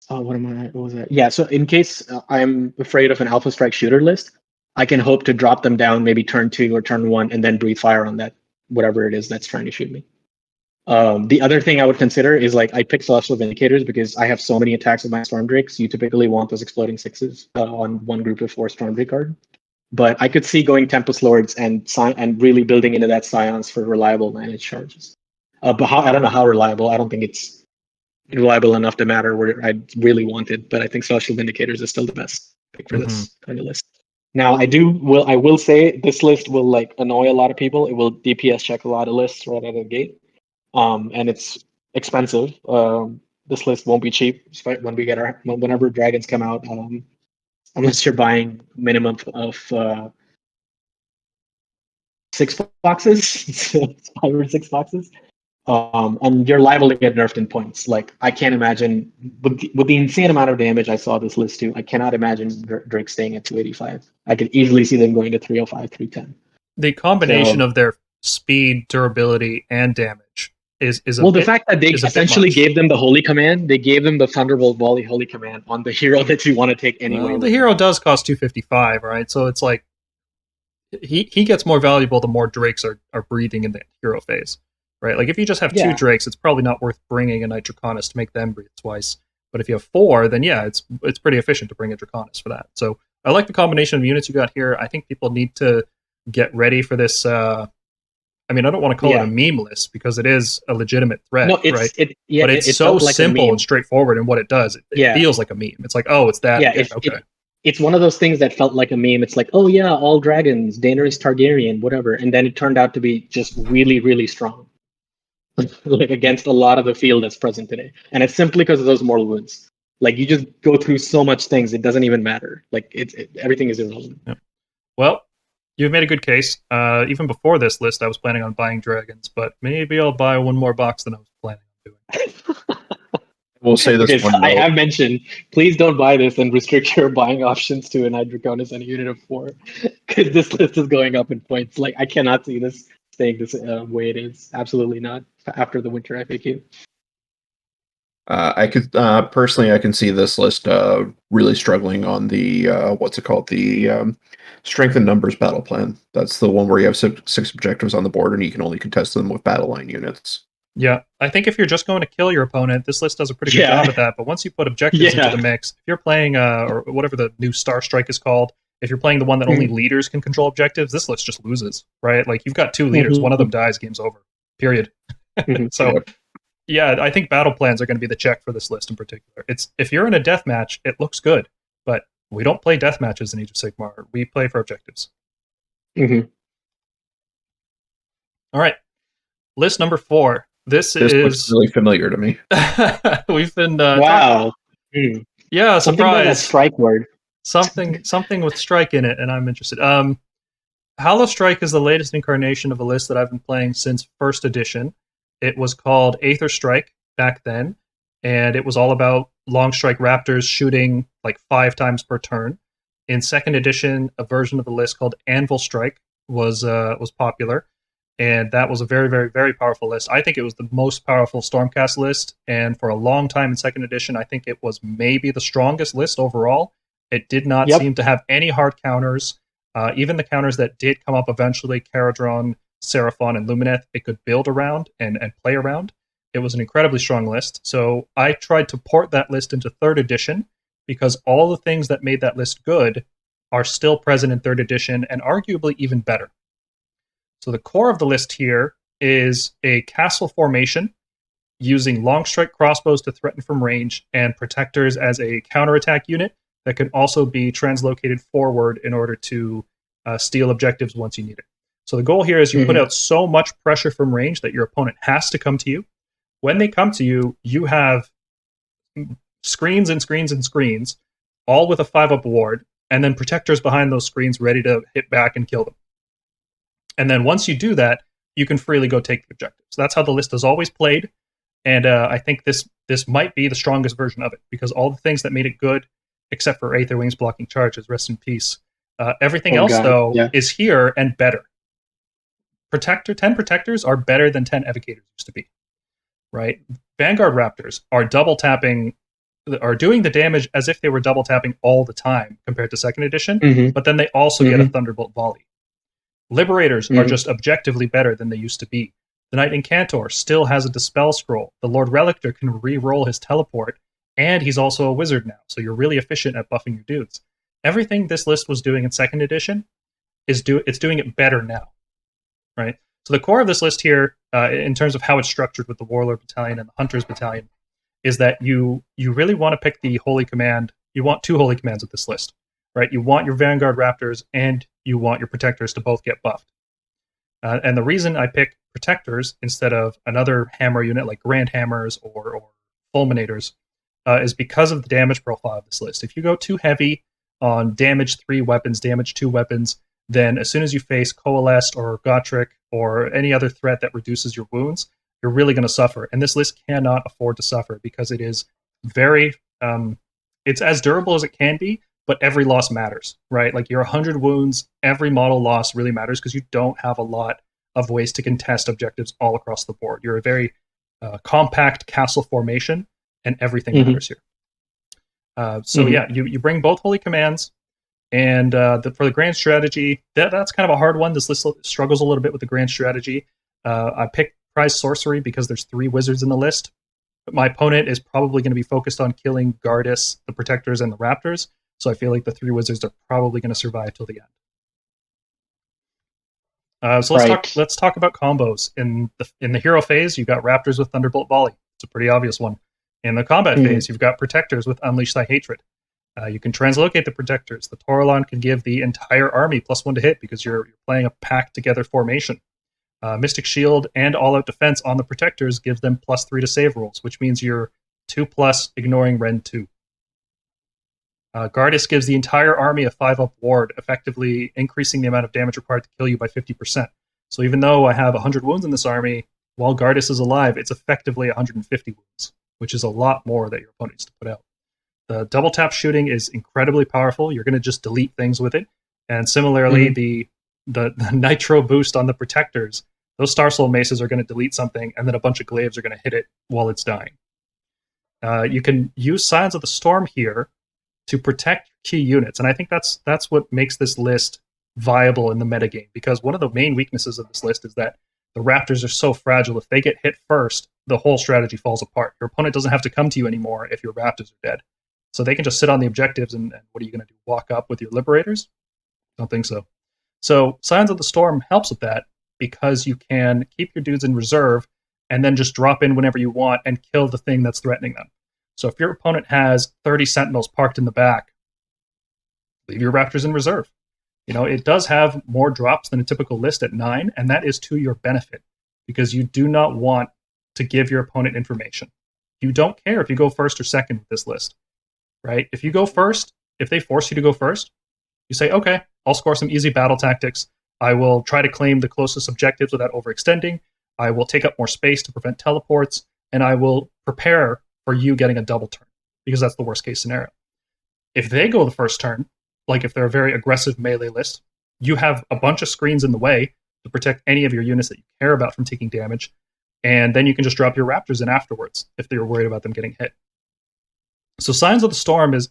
what was that? Yeah, so in case I'm afraid of an Hallowstrike shooter list, I can hope to drop them down maybe turn 2 or turn 1 and then breathe fire on that, whatever it is that's trying to shoot me. The other thing I would consider is I pick Celestial Vindicators because I have so many attacks with my Storm Drakes. You typically want those exploding 6s on one group of 4 Storm Drake card. But I could see going Tempest Lords and really building into that Scions for reliable managed charges. But I don't know how reliable. I don't think it's reliable enough to matter where I really want it, but I think Celestial Vindicators is still the best pick for this kind of list. Now, I will say this list will annoy a lot of people. It will DPS check a lot of lists right out of the gate, and it's expensive. This list won't be cheap when we get whenever dragons come out, unless you're buying minimum of 6 boxes, so 5 or 6 boxes. And you're liable to get nerfed in points. I can't imagine with the insane amount of damage I saw this list do. I cannot imagine Drake staying at 285. I could easily see them going to 305, 310. The combination of their speed, durability, and damage is the fact that they essentially gave them the Holy Command. They gave them the Thunderbolt Volley Holy Command on the hero that you want to take anyway. Well, the hero does cost 255, right? So it's he gets more valuable the more Drakes are breathing in the hero phase. Right, if you just have 2 Drakes, it's probably not worth bringing a Knight Draconis to make them breathe twice. But if you have 4, then it's pretty efficient to bring a Draconis for that. So I like the combination of units you got here. I think people need to get ready for this. I don't want to call it a meme list because it is a legitimate threat, right? But it's so simple and straightforward in what it does. It feels like a meme. It's it's that. Yeah, okay. It's one of those things that felt like a meme. It's all dragons, Daenerys Targaryen, whatever. And then it turned out to be just really, really strong. Against a lot of the field that's present today, and it's simply because of those mortal wounds. You just go through so much things, it doesn't even matter. Everything is irrelevant. Yeah. Well, you've made a good case. Even before this list, I was planning on buying dragons, but maybe I'll buy one more box than I was planning on doing. We'll say this one. I have mentioned, please don't buy this and restrict your buying options to a Knight Draconis and a unit of 4, because this list is going up in points. I cannot see this staying this way it is. Absolutely not. After the winter FAQ. I could personally, I can see this list really struggling on the the strength in numbers battle plan. That's the one where you have 6 objectives on the board and you can only contest them with battle line units. Yeah, I think if you're just going to kill your opponent, this list does a pretty good job at that. But once you put objectives into the mix, if you're playing or whatever the new Star Strike is called, if you're playing the one that only leaders can control objectives, this list just loses, right? You've got 2 leaders, one of them dies, game's over. Period. So, I think battle plans are going to be the check for this list in particular. It's if you're in a death match, it looks good, but we don't play death matches in Age of Sigmar. We play for objectives. Mm-hmm. All right, list number 4. This looks really familiar to me. We've been wow. Yeah, something surprise. That strike word. Something with strike in it, and I'm interested. Hallowstrike is the latest incarnation of a list that I've been playing since first edition. It was called Aether Strike back then, and it was all about long strike raptors shooting like 5 times per turn. In second edition, a version of the list called Anvil Strike was popular, and that was a very, very, very powerful list. I think it was the most powerful Stormcast list, and for a long time in second edition, I think it was maybe the strongest list overall. It did not seem to have any hard counters. Even the counters that did come up eventually, Caradron, Seraphon, and Lumineth, it could build around and play around. It was an incredibly strong list. So I tried to port that list into third edition because all the things that made that list good are still present in third edition and arguably even better. So the core of the list here is a castle formation using long strike crossbows to threaten from range and protectors as a counterattack unit that can also be translocated forward in order to steal objectives once you need it. So the goal here is you put out so much pressure from range that your opponent has to come to you. When they come to you, you have screens and screens and screens, all with a 5-up ward, and then protectors behind those screens ready to hit back and kill them. And then once you do that, you can freely go take the objectives. That's how the list is always played, and I think this might be the strongest version of it, because all the things that made it good, except for Aetherwings blocking charges, rest in peace. Everything else, is here and better. 10 protectors are better than 10 evocators used to be, right? Vanguard Raptors are doing the damage as if they were double tapping all the time compared to second edition, but then they also get a Thunderbolt volley. Liberators are just objectively better than they used to be. The Knight Incantor still has a Dispel Scroll. The Lord Relictor can re-roll his teleport, and he's also a wizard now, so you're really efficient at buffing your dudes. Everything this list was doing in second edition it's doing it better now, right? So the core of this list here, in terms of how it's structured with the Warlord Battalion and the Hunters Battalion, is that you really want to pick the Holy Command. You want 2 Holy Commands with this list, right? You want your Vanguard Raptors and you want your Protectors to both get buffed. And the reason I pick Protectors instead of another hammer unit like Grand Hammers or Fulminators is because of the damage profile of this list. If you go too heavy on damage 3 weapons, damage 2 weapons, then as soon as you face Coalesced or Gotrek or any other threat that reduces your wounds, you're really going to suffer. And this list cannot afford to suffer because it is very, it's as durable as it can be, but every loss matters, right? Like your 100 wounds, every model loss really matters because you don't have a lot of ways to contest objectives all across the board. You're a very compact castle formation, and everything matters here. You bring both Holy Commands, and for the grand strategy, that's kind of a hard one. This list struggles a little bit with the grand strategy. I picked Prize Sorcery because there's 3 wizards in the list, but my opponent is probably going to be focused on killing Gardus, the Protectors, and the Raptors, so I feel like the 3 wizards are probably going to survive till the end. Let's talk about combos. In the hero phase, you've got Raptors with Thunderbolt Volley. It's a pretty obvious one. In the combat phase, you've got Protectors with Unleash Thy Hatred. You can translocate the Protectors. The Toralon can give the entire army +1 to hit because you're playing a packed together formation. Mystic Shield and All Out Defense on the Protectors gives them +3 to save rolls, which means you're 2+ ignoring Rend 2. Gardus gives the entire army a 5-up ward, effectively increasing the amount of damage required to kill you by 50%. So even though I have 100 wounds in this army, while Gardus is alive, it's effectively 150 wounds, which is a lot more that your opponent needs to put out. The double tap shooting is incredibly powerful. You're going to just delete things with it. And similarly, the nitro boost on the Protectors, those Star Soul Maces are going to delete something, and then a bunch of glaives are going to hit it while it's dying. You can use Signs of the Storm here to protect key units, and I think that's what makes this list viable in the metagame, because one of the main weaknesses of this list is that the Raptors are so fragile. If they get hit first, the whole strategy falls apart. Your opponent doesn't have to come to you anymore if your Raptors are dead. So they can just sit on the objectives, and what are you going to do? Walk up with your Liberators? Don't think so. So Signs of the Storm helps with that because you can keep your dudes in reserve and then just drop in whenever you want and kill the thing that's threatening them. So if your opponent has 30 Sentinels parked in the back, leave your Raptors in reserve. You know, it does have more drops than a typical list at 9, and that is to your benefit because you do not want to give your opponent information. You don't care if you go first or second with this list, right? If you go first, if they force you to go first, you say, okay, I'll score some easy battle tactics. I will try to claim the closest objectives without overextending. I will take up more space to prevent teleports, and I will prepare for you getting a double turn, because that's the worst case scenario. If they go the first turn, like if they're a very aggressive melee list, you have a bunch of screens in the way to protect any of your units that you care about from taking damage, and then you can just drop your Raptors in afterwards if you're worried about them getting hit. So Signs of the Storm is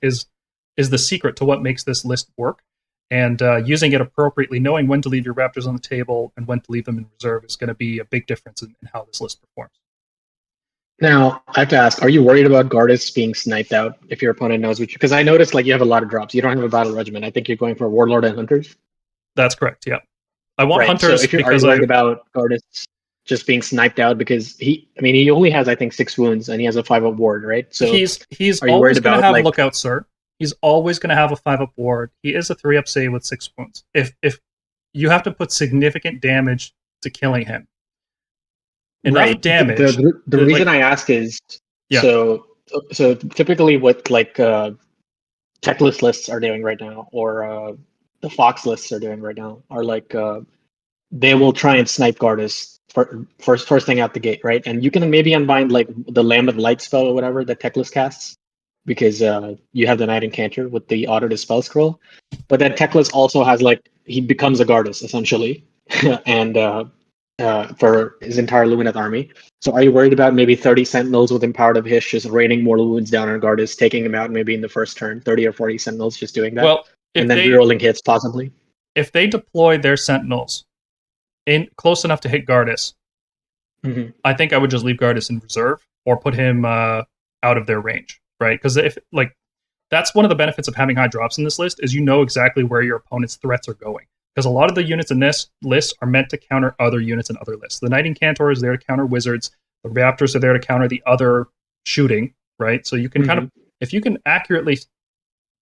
the secret to what makes this list work, and using it appropriately, knowing when to leave your Raptors on the table and when to leave them in reserve is going to be a big difference in how this list performs. Now, I have to ask, are you worried about Gardus being sniped out if your opponent knows which? Because I noticed you have a lot of drops. You don't have a battle regiment. I think you're going for Warlord and Hunters. That's correct, yeah. I want Hunters so because are you worried about Gardus just being sniped out because he only has, I think, 6 wounds and he has a 5-up ward, right? So he's always going to have Lookout Sir. He's always going to have a 5-up ward. He is a 3-up save with 6 wounds. If you have to put significant damage to killing him. Enough damage. The reason I ask is so typically what tech lists are doing right now, or the Fox lists are doing right now, are they will try and snipe Gardus first thing out the gate, right? And you can maybe unbind the Lambent Light spell or whatever that tech list casts, because you have the Knight Incanter with the auto dispel scroll. But that tech list also has he becomes a Gardus essentially, and for his entire Lumineth army. So are you worried about maybe 30 Sentinels with Empowered of Hish just raining mortal wounds down on Gardus, taking him out maybe in the first turn, 30 or 40 Sentinels just doing that? Well, and then rerolling hits possibly? If they deploy their Sentinels in close enough to hit Gardus, I think I would just leave Gardus in reserve or put him out of their range, right? Because that's one of the benefits of having high drops in this list is you know exactly where your opponent's threats are going. Because a lot of the units in this list are meant to counter other units in other lists. The Knight Incantor is there to counter wizards. The Raptors are there to counter the other shooting, right? So you can kind of, if you can accurately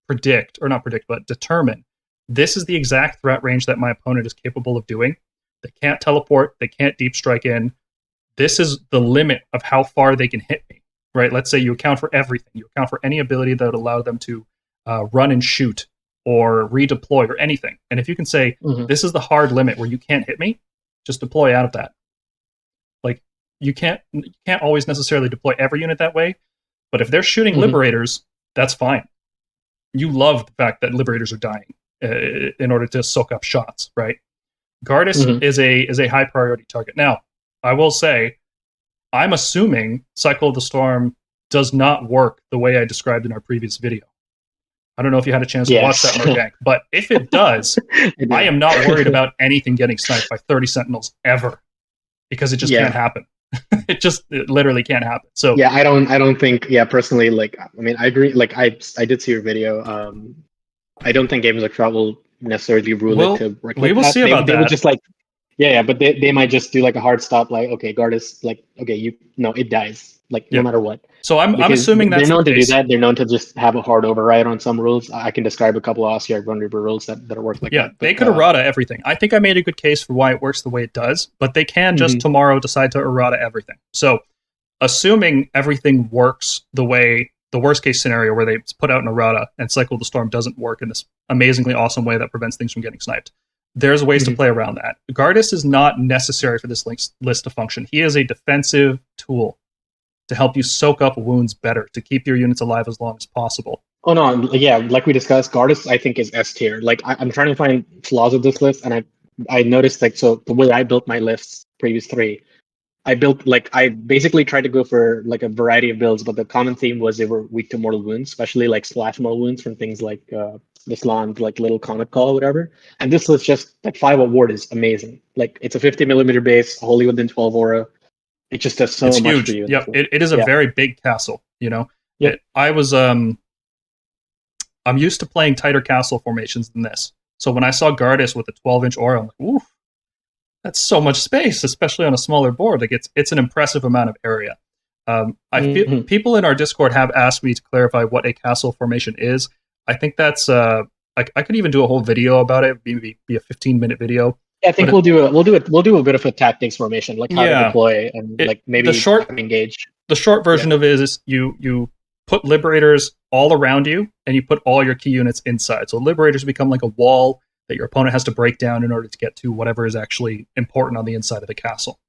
predict, or not predict, but determine, this is the exact threat range that my opponent is capable of doing. They can't teleport. They can't deep strike in. This is the limit of how far they can hit me, right? Let's say you account for everything. You account for any ability that would allow them to run and shoot, or redeploy, or anything. And if you can say, this is the hard limit where you can't hit me, just deploy out of that. You can't always necessarily deploy every unit that way, but if they're shooting Liberators, that's fine. You love the fact that Liberators are dying in order to soak up shots, right? Gardus is a high priority target. Now, I will say, I'm assuming Cycle of the Storm does not work the way I described in our previous video. I don't know if you had a chance to watch that, Marcvs, but if it does, I am not worried about anything getting sniped by 30 Sentinels ever, because it just can't happen. It literally can't happen. So I don't think personally, I agree. I did see your video. I don't think games like Trout will necessarily rule it to work. We will see about that. They would just but they might just do a hard stop, okay, Gardus, it dies, no matter what. So I'm assuming that's they're known the to case. do that. They're known to just have a hard override on some rules. I can describe a couple of Ossiarch Run Reaper rules that work like that. Yeah, they could errata everything. I think I made a good case for why it works the way it does, but they can just tomorrow decide to errata everything. So assuming everything works the way, the worst case scenario where they put out an errata and Cycle of the Storm doesn't work in this amazingly awesome way that prevents things from getting sniped, there's ways to play around that. Gardus is not necessary for this list to function. He is a defensive tool to help you soak up wounds better, to keep your units alive as long as possible. Oh no, like we discussed, Gardus I think is S tier. I'm trying to find flaws of this list, and I noticed so the way I built my lists, previous 3, I basically tried to go for a variety of builds, but the common theme was they were weak to mortal wounds, especially splash mortal wounds from things like Nislan's little comet call or whatever. And this list just 5 ward is amazing. It's a 50mm base, wholly within 12 aura. It just does so much huge. for you. Yeah, it is a very big castle. Yep. I'm used to playing tighter castle formations than this. So when I saw Gardus with a 12-inch aura, I'm like, ooh, that's so much space, especially on a smaller board. It's an impressive amount of area. I feel people in our Discord have asked me to clarify what a castle formation is. I think that's I could even do a whole video about it. Maybe be a 15-minute video. Yeah, I think we'll do a bit of a tactics formation, how to deploy and maybe engage. The short version of it is you put Liberators all around you and you put all your key units inside. So Liberators become like a wall that your opponent has to break down in order to get to whatever is actually important on the inside of the castle.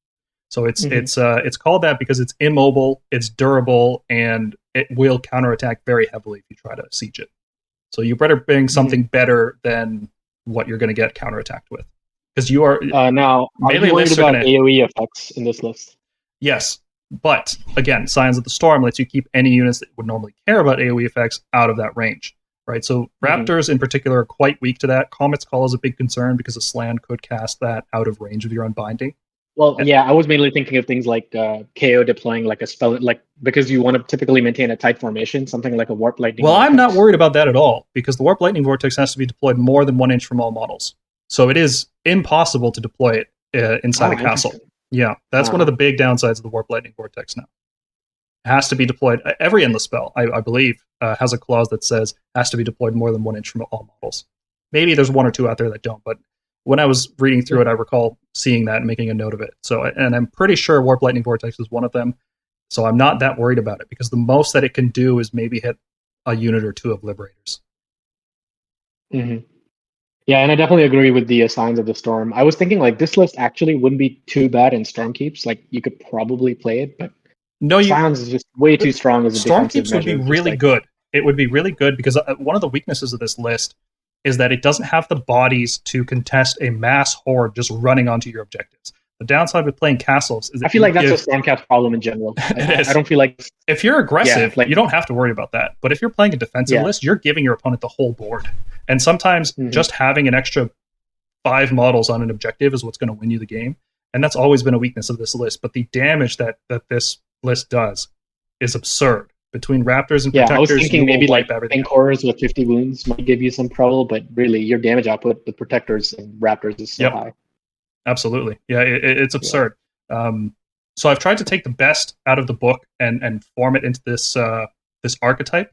So it's called that because it's immobile, it's durable, and it will counterattack very heavily if you try to siege it. So you better bring something better than what you're going to get counterattacked with, because you are now. Are you worried about AOE effects in this list? Yes, but again, Scions of the Storm lets you keep any units that would normally care about AOE effects out of that range, right? So Raptors in particular are quite weak to that. Comet's Call is a big concern because a Slann could cast that out of range of your Unbinding. Well, yeah, I was mainly thinking of things like KO deploying like a spell, like because you want to typically maintain a tight formation, something like a Warp Lightning. Well, I'm not worried about that at all, because the Warp Lightning Vortex has to be deployed more than 1 inch from all models. So it is impossible to deploy it inside a castle. Yeah, that's one of the big downsides of the Warp Lightning Vortex now. It has to be deployed. Every Endless spell, I believe, has a clause that says has to be deployed more than 1 inch from all models. Maybe there's 1 or 2 out there that don't, but when I was reading through it, I recall seeing that and making a note of it. So, and I'm pretty sure Warp Lightning Vortex is one of them. So I'm not that worried about it, because the most that it can do is maybe hit a unit or 2 of Liberators. Mm-hmm. Yeah, and I definitely agree with the Signs of the Storm. I was thinking like this list actually wouldn't be too bad in Stormkeeps. Like you could probably play it, but Signs is just way too strong as a defensive measure. Stormkeeps would be really good. It would be really good because one of the weaknesses of this list is that it doesn't have the bodies to contest a mass horde just running onto your objectives. The downside with playing castles is that I feel like that's a Stormcast problem in general. I don't feel like if you're aggressive, you don't have to worry about that. But if you're playing a defensive list, you're giving your opponent the whole board. And sometimes just having an extra 5 models on an objective is what's going to win you the game. And that's always been a weakness of this list. But the damage that this list does is absurd. Between Raptors and Protectors, I was thinking maybe like everything. Cores with 50 wounds might give you some trouble, but really your damage output with Protectors and Raptors is so high. Absolutely. Yeah, it's absurd. So I've tried to take the best out of the book and form it into this archetype.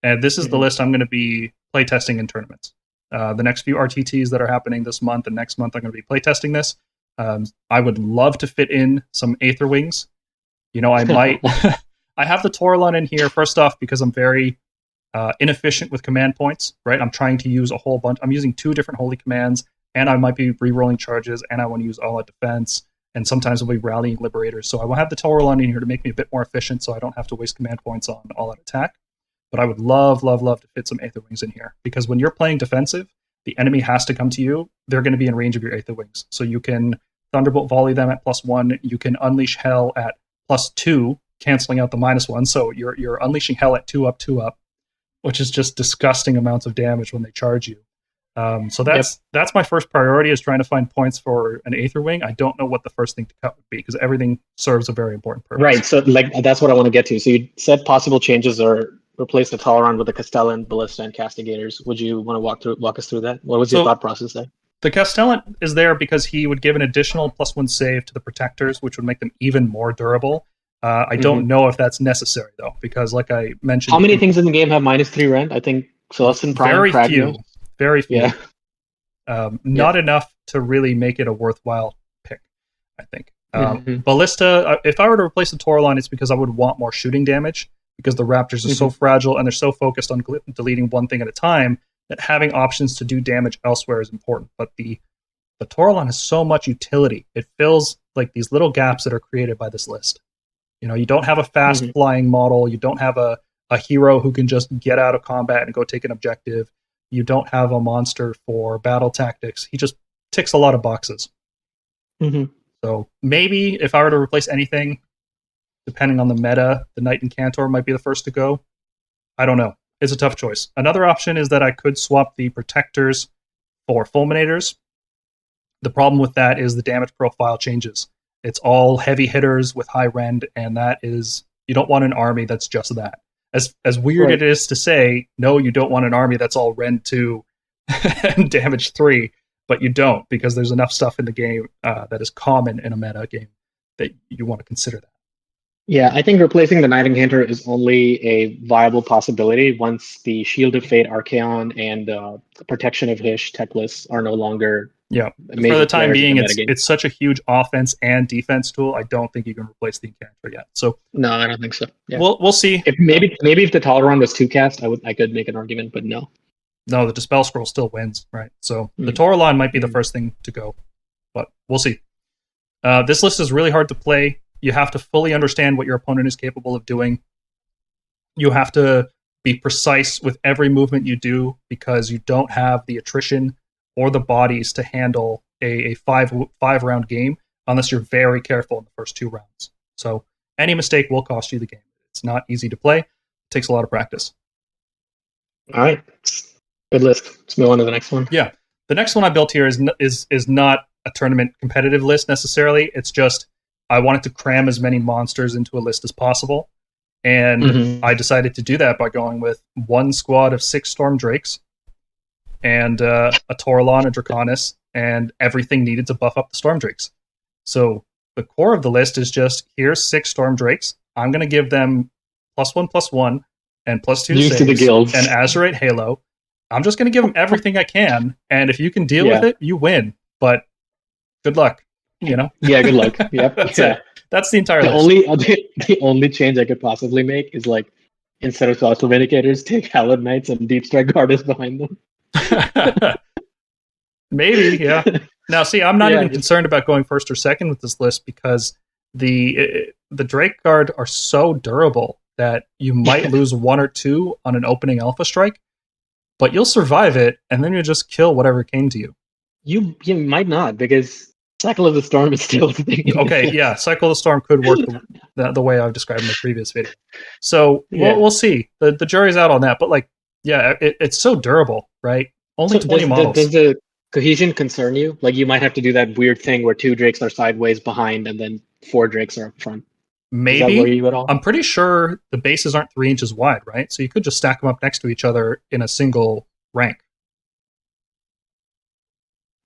And this is the list I'm going to be playtesting in tournaments. The next few RTTs that are happening this month and next month, I'm going to be playtesting this. I would love to fit in some Aether Wings. You know, I might... I have the Torlon in here, first off, because I'm very inefficient with command points, right? I'm trying to use a whole bunch. I'm using 2 different holy commands, and I might be re-rolling charges, and I want to use all-out defense, and sometimes I'll be rallying Liberators. So I will have the Torlon in here to make me a bit more efficient so I don't have to waste command points on all-out attack. But I would love, love, love to fit some Aether Wings in here, because when you're playing defensive, the enemy has to come to you. They're going to be in range of your Aether Wings. So you can Thunderbolt volley them at +1. You can Unleash Hell at +2, canceling out the -1, so you're unleashing hell at 2 up, which is just disgusting amounts of damage when they charge you. So that's my first priority, is trying to find points for an Aether Wing. I don't know what the first thing to cut would be, because everything serves a very important purpose. Right, so like that's what I want to get to. So you said possible changes are replace the Tolerant with the Castellan, Ballista, and Castigators. Would you want to walk us through that? What was your thought process there? The Castellan is there because he would give an additional +1 save to the Protectors, which would make them even more durable. I don't know if that's necessary, though, because like I mentioned... How many things in the game have -3 rend? I think Celestin Prime, Very few. Yeah. Not enough to really make it a worthwhile pick, I think. Ballista, if I were to replace the Torlon, it's because I would want more shooting damage, because the Raptors are so fragile and they're so focused on deleting one thing at a time that having options to do damage elsewhere is important. But the Torlon has so much utility. It fills like these little gaps that are created by this list. You know, you don't have a fast flying model. You don't have a hero who can just get out of combat and go take an objective. You don't have a monster for battle tactics. He just ticks a lot of boxes. So maybe if I were to replace anything, depending on the meta, the Knight and Cantor might be the first to go. I don't know. It's a tough choice. Another option is that I could swap the Protectors for Fulminators. The problem with that is the damage profile changes. It's all heavy hitters with high rend, and that is, you don't want an army that's just that. As weird it is to say, no, you don't want an army that's all rend 2 and damage 3, but you don't, because there's enough stuff in the game that is common in a meta game that you want to consider that. Yeah, I think replacing the Knight and Cantor is only a viable possibility once the Shield of Fate, Archaon, and the Protection of Hysh tech lists are no longer... Yeah, for the time being, it's such a huge offense and defense tool. I don't think you can replace the Encanter yet. So no, I don't think so. Yeah. We'll see. Maybe if the Tolerant was 2 cast, I could make an argument, but no. No, the Dispel Scroll still wins, right? So the Mm. Toralon might be the first thing to go, but we'll see. This list is really hard to play. You have to fully understand what your opponent is capable of doing. You have to be precise with every movement you do because you don't have the attrition or the bodies to handle a five round game unless you're very careful in the first 2 rounds. So any mistake will cost you the game. It's not easy to play. It takes a lot of practice. All right. Good list. Let's move on to the next one. Yeah. The next one I built here is not a tournament competitive list necessarily. It's just I wanted to cram as many monsters into a list as possible. And I decided to do that by going with 1 squad of 6 Storm Drakes and a Toralon, a Draconis, and everything needed to buff up the Storm Drakes. So the core of the list is just, here's 6 Storm Drakes. I'm going to give them +1/+1 and +2 Used saves to the guilds. and Azurite Halo. I'm just going to give them everything I can, and if you can deal with it, you win. But good luck, you know? Yeah, good luck. Yep. That's it. That's the entire list. The only change I could possibly make is like, instead of Celestial Vindicators, take Hallowed Knights and Deep Strike Gardus behind them. Maybe, yeah. Now, see, I'm not even concerned about going first or second with this list because the Drake Guard are so durable that you might lose 1 or 2 on an opening Alpha Strike, but you'll survive it, and then you just kill whatever came to you. You might not, because Cycle of the Storm is still a thing. Okay, yeah, Cycle of the Storm could work the way I've described in the previous video. So we'll see. The jury's out on that, but like, yeah, it's so durable, right? Only 20 models. Does the cohesion concern you? Like, you might have to do that weird thing where 2 Drakes are sideways behind, and then 4 Drakes are up front. Maybe. Does that worry you at all? I'm pretty sure the bases aren't 3 inches wide, right? So you could just stack them up next to each other in a single rank.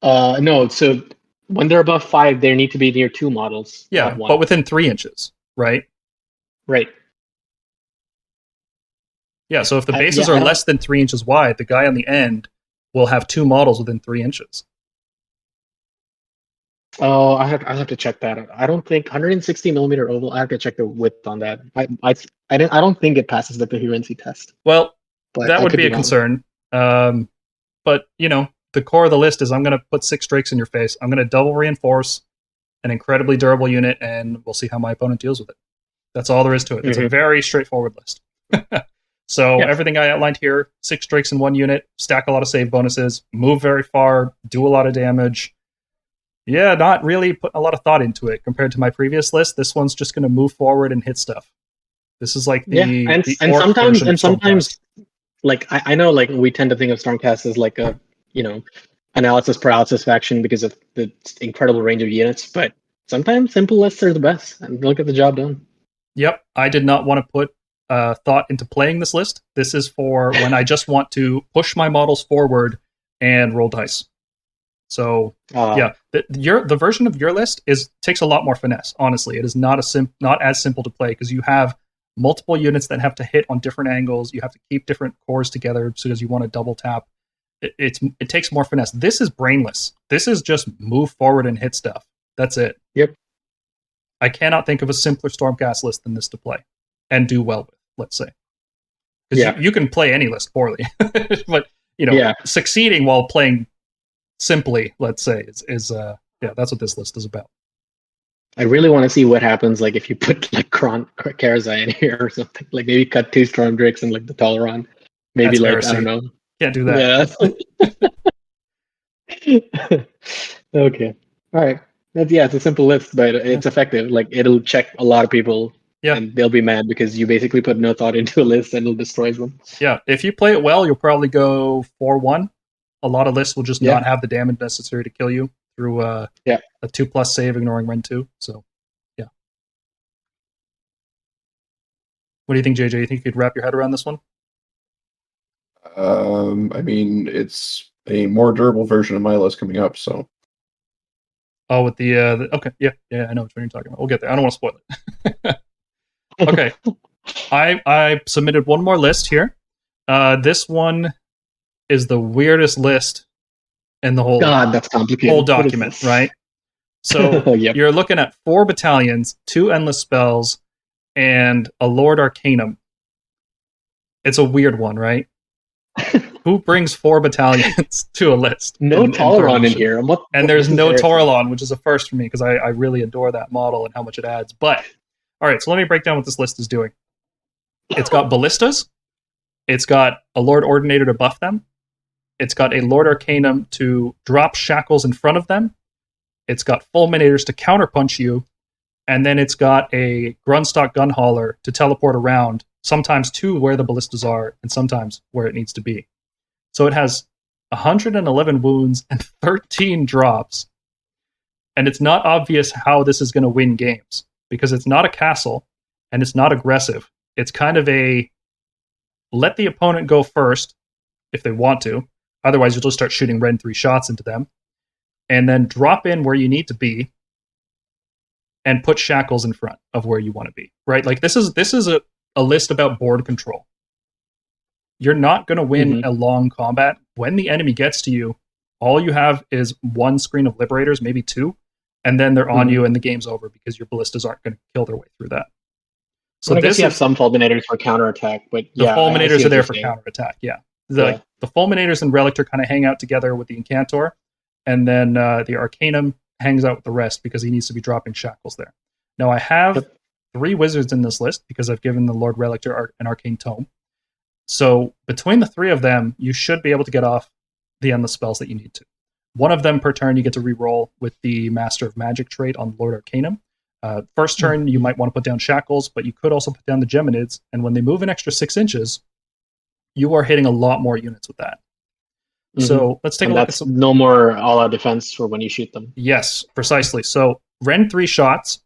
No, so when they're above 5, they need to be near 2 models. Yeah, not 1. but within 3 inches, right? Right. Yeah, so if the bases are less than 3 inches wide, the guy on the end will have 2 models within 3 inches. Oh, I have to check that out. I don't think 160 millimeter oval. I have to check the width on that. I don't think it passes the coherency test. Well, But that I would could be a wrong. concern. But you know, the core of the list is I'm going to put 6 Drakes in your face. I'm going to double reinforce an incredibly durable unit, and we'll see how my opponent deals with it. That's all there is to it. It's a very straightforward list. So everything I outlined here: 6 Drakes in 1 unit, stack a lot of save bonuses, move very far, do a lot of damage. Yeah, not really put a lot of thought into it compared to my previous list. This one's just going to move forward and hit stuff. This is like the sometimes like I know, like, we tend to think of Stormcast as like a analysis paralysis faction because of the incredible range of units, but sometimes simple lists are the best and they'll get the job done. Yep, I did not want to put thought into playing this list. This is for when I just want to push my models forward and roll dice. So the version of your list takes a lot more finesse. Honestly, it is not as simple to play because you have multiple units that have to hit on different angles. You have to keep different cores together because you want to double tap. It takes more finesse. This is brainless. This is just move forward and hit stuff. That's it. Yep. I cannot think of a simpler Stormcast list than this to play and do well with. Let's say, because you can play any list poorly, but succeeding while playing simply, let's say, is that's what this list is about. I really want to see what happens, like, if you put like Karazai in here or something. Like, maybe cut 2 Storm Drakes and like the Toleron. Maybe, like, I don't know. Can't do that. Yeah. Okay. All right. It's a simple list, but it's effective. Like, it'll check a lot of people. Yeah. And they'll be mad because you basically put no thought into a list and it'll destroy them. Yeah. If you play it well, you'll probably go 4-1. A lot of lists will just not have the damage necessary to kill you through a 2+ save ignoring Ren 2. So, yeah. What do you think, JJ? You think you could wrap your head around this one? I mean, it's a more durable version of my list coming up, so. Oh, with the okay, yeah, I know which one you're talking about. We'll get there. I don't want to spoil it. Okay. I submitted one more list here. This one is the weirdest list in the whole that's complicated. Whole document, right? So you're looking at 4 battalions, 2 endless spells, and a Lord Arcanum. It's a weird one, right? Who brings 4 battalions to a list? No in Toleron third in edition? here. And there's no embarrassing. Toralon, which is a first for me because I really adore that model and how much it adds. But, all right, so let me break down what this list is doing. It's got ballistas. It's got a Lord Ordinator to buff them. It's got a Lord Arcanum to drop shackles in front of them. It's got Fulminators to counterpunch you. And then it's got a Grundstock Gunhauler to teleport around, sometimes to where the ballistas are and sometimes where it needs to be. So it has 111 wounds and 13 drops. And it's not obvious how this is going to win games because it's not a castle and it's not aggressive. It's kind of a let the opponent go first if they want to. Otherwise, you'll just start shooting Ren 3 shots into them. And then drop in where you need to be and put shackles in front of where you want to be. Right? Like this is a list about board control. You're not going to win a long combat. When the enemy gets to you, all you have is one screen of Liberators, maybe 2, and then they're on you and the game's over because your ballistas aren't going to kill their way through that. So I guess you have some Fulminators for counterattack, but the yeah, Fulminators are there for counterattack, yeah. The Fulminators and Relictor kind of hang out together with the Incantor, and then the Arcanum hangs out with the rest because he needs to be dropping shackles there. Now, I have 3 wizards in this list because I've given the Lord Relictor an Arcane Tome. So between the 3 of them, you should be able to get off the endless spells that you need to. One of them per turn you get to reroll with the Master of Magic trait on Lord Arcanum. First turn, you might want to put down Shackles, but you could also put down the Geminids, and when they move an extra 6 inches, you are hitting a lot more units with that. So let's take a look at some... no more all-out defense for when you shoot them. Yes, precisely. So Ren 3 shots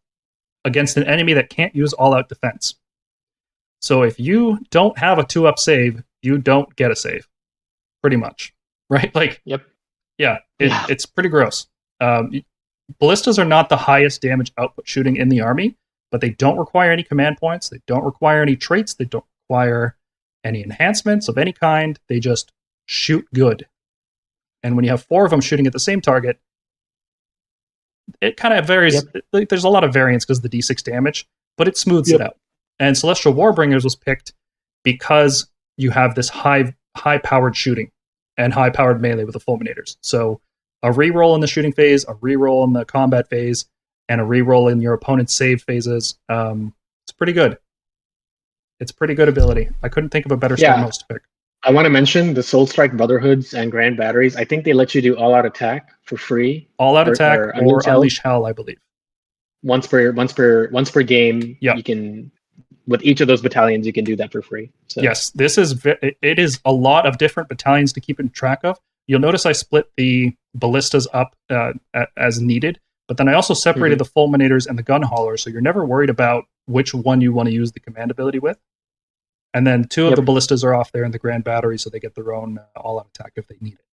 against an enemy that can't use all-out defense. So if you don't have a 2-up save, you don't get a save. Pretty much. Right? Like, it's pretty gross. Ballistas are not the highest damage output shooting in the army, but they don't require any command points. They don't require any traits. They don't require any enhancements of any kind. They just shoot good. And when you have 4 of them shooting at the same target, it kind of varies. There's a lot of variance because of the D6 damage, but it smooths it out. And Celestial Warbringers was picked because you have this high-powered shooting and high-powered melee with the Fulminators. So a reroll in the shooting phase, a reroll in the combat phase, and a reroll in your opponent's save phases. It's pretty good. It's pretty good ability. I couldn't think of a better Stormhost to pick. I want to mention the Soulstrike Brotherhoods and Grand Batteries. I think they let you do all-out attack for free. All-out attack or Unleash Hell, I believe. Once per game, you can... With each of those battalions, you can do that for free. So. Yes, it is a lot of different battalions to keep in track of. You'll notice I split the ballistas up as needed, but then I also separated the Fulminators and the Gunhaulers, so you're never worried about which one you want to use the command ability with. And then 2 of the ballistas are off there in the Grand Battery, so they get their own all-out attack if they need it.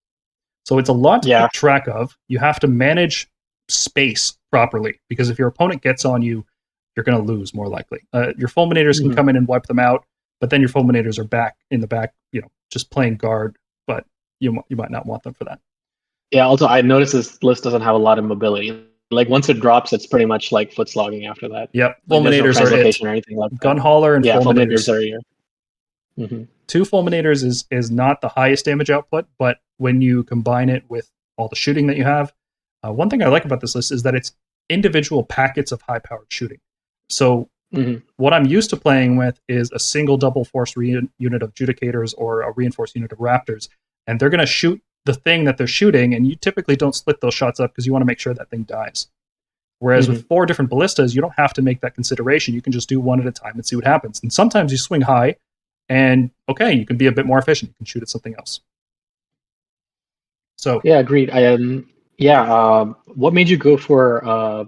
So it's a lot to keep track of. You have to manage space properly, because if your opponent gets on you, you're going to lose more likely. Your Fulminators can come in and wipe them out, but then your Fulminators are back in the back, just playing guard, but you might not want them for that. Yeah, also, I noticed this list doesn't have a lot of mobility. Like, once it drops, it's pretty much like foot slogging after that. Yep, like, Fulminators are it. Or anything like that. Gunhauler and Fulminators. Fulminators are here. 2 Fulminators is not the highest damage output, but when you combine it with all the shooting that you have, one thing I like about this list is that it's individual packets of high-powered shooting. So what I'm used to playing with is a single double force unit of Judicators or a reinforced unit of Raptors, and they're going to shoot the thing that they're shooting, and you typically don't split those shots up because you want to make sure that thing dies. Whereas with 4 different ballistas, you don't have to make that consideration. You can just do one at a time and see what happens. And sometimes you swing high, and you can be a bit more efficient. You can shoot at something else. So yeah, agreed. What made you go for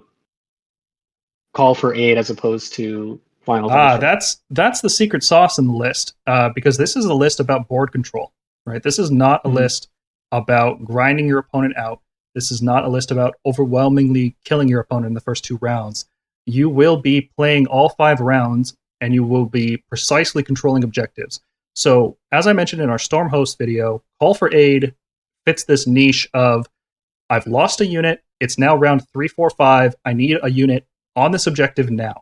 Call for Aid as opposed to Final Dasher? That's the secret sauce in the list, because this is a list about board control, right? This is not a list about grinding your opponent out. This is not a list about overwhelmingly killing your opponent in the first 2 rounds. You will be playing all 5 rounds, and you will be precisely controlling objectives. So, as I mentioned in our Stormhost video, Call for Aid fits this niche of, I've lost a unit, it's now round 3, 4, 5, I need a unit on this objective now.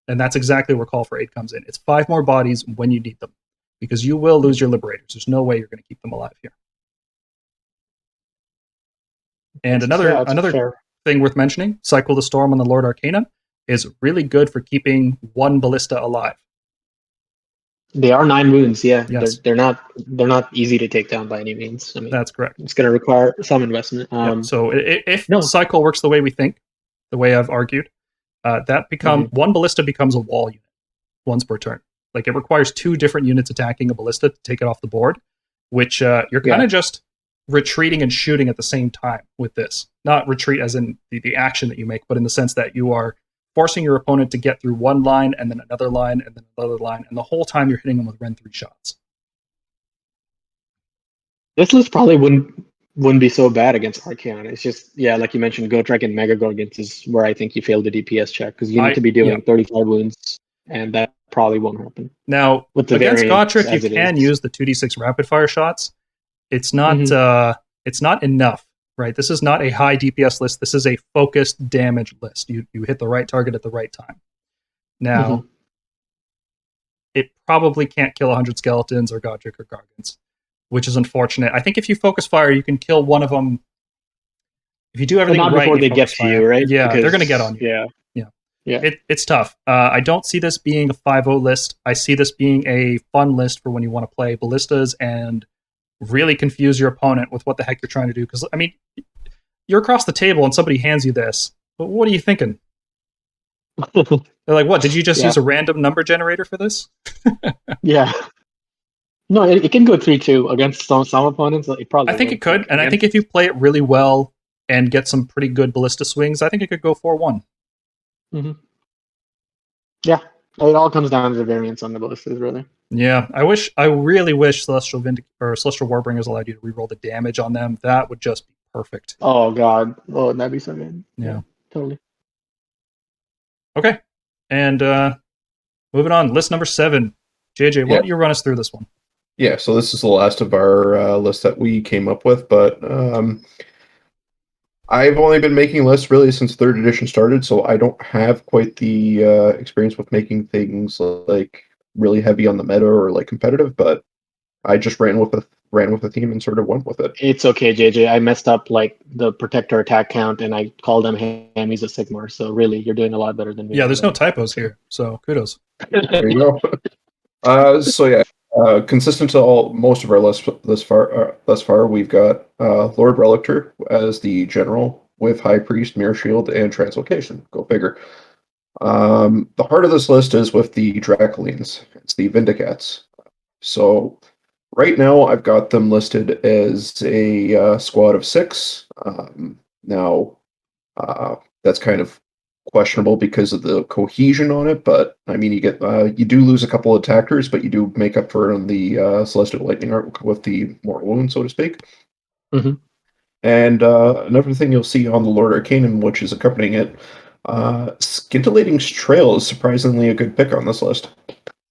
And that's exactly where Call for Aid comes in. It's 5 more bodies when you need them. because you will lose your Liberators. There's no way you're going to keep them alive here. And another thing worth mentioning, Cycle the Storm on the Lord Arcana is really good for keeping one Ballista alive. They are 9 wounds, yeah. Yes. They're not easy to take down by any means. I mean, that's correct. It's going to require some investment. So if Cycle works the way we think, the way I've argued, that one Ballista becomes a wall unit once per turn. Like, it requires 2 different units attacking a Ballista to take it off the board, which you're kind of just retreating and shooting at the same time with this. Not retreat as in the action that you make, but in the sense that you are forcing your opponent to get through one line and then another line and then another line, and the whole time you're hitting them with Ren 3 shots. This list probably wouldn't be so bad against Archaon. It's just, like you mentioned, Gotrek and Mega Gorgons is where I think you failed the DPS check, because you need to be dealing 35 wounds, and that probably won't happen. Now, against Gotrek, you can use the 2d6 rapid fire shots. It's not it's not enough, right? This is not a high DPS list. This is a focused damage list. You hit the right target at the right time. Now, it probably can't kill 100 skeletons or Gotrek or Gargants, which is unfortunate. I think if you focus fire, you can kill one of them. If you do everything right before they get to you, right? Yeah, they're going to get on you. Yeah. It's tough. I don't see this being a 5-0 list. I see this being a fun list for when you want to play ballistas and really confuse your opponent with what the heck you're trying to do. Because, I mean, you're across the table and somebody hands you this. But what are you thinking? They're like, what? Did you just use a random number generator for this? Yeah. No, it can go 3-2 against some opponents. It probably. I think it could, and I think if you play it really well and get some pretty good ballista swings, I think it could go 4-1. Yeah, it all comes down to the variance on the ballistas, really. Yeah, I really wish Celestial Warbringers allowed you to reroll the damage on them. That would just be perfect. Oh god, that'd be so good. Yeah, totally. Okay, and moving on, list number 7. JJ, why don't you run us through this one? Yeah, so this is the last of our list that we came up with, but I've only been making lists really since 3rd edition started, so I don't have quite the experience with making things like really heavy on the meta or like competitive, but I just ran with a theme and sort of went with it. It's okay, JJ. I messed up like the protector attack count, and I called them Hammies of Sigmar. So really, you're doing a lot better than me. Yeah, there's no typos here, so kudos. There you go. Consistent to most of our lists thus far, we've got Lord Relictor as the general with High Priest, Mirror Shield, and Translocation. Go figure. The heart of this list is with the Dracolines. It's the Vindi-Cats. So right now I've got them listed as a squad of 6. Now that's kind of questionable because of the cohesion on it, but I mean, you do lose a couple of attackers, but you do make up for it on the Celestial Lightning Art with the mortal wound, so to speak. And another thing you'll see on the Lord Arcanum, which is accompanying it, Scintillating's Trail is surprisingly a good pick on this list.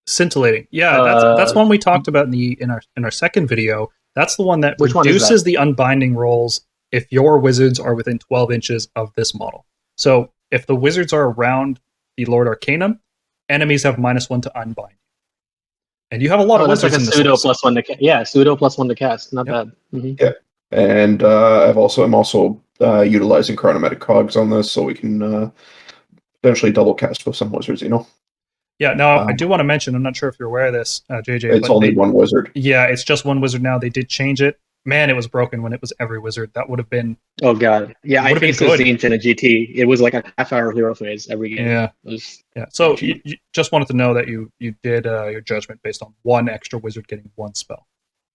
Scintillating, yeah, that's one we talked about in our second video. That's the one that reduces the unbinding rolls if your wizards are within 12 inches of this model. So if the wizards are around the Lord Arcanum, enemies have -1 to unbind. And you have a lot of wizards in this pseudo list. +1 to cast. Yeah, pseudo +1 to cast. Not bad. Yeah, and I'm also utilizing Chronomatic Cogs on this, so we can potentially double cast with some wizards. Yeah. Now I do want to mention. I'm not sure if you're aware of this, JJ. It's only one wizard. Yeah, it's just one wizard now. They did change it. Man, it was broken when it was every wizard. That would have been... Oh, God. Yeah, I faced a Zinch in a GT. It was like a half-hour hero phase every game. Yeah. So you just wanted to know that you did your judgment based on one extra wizard getting one spell.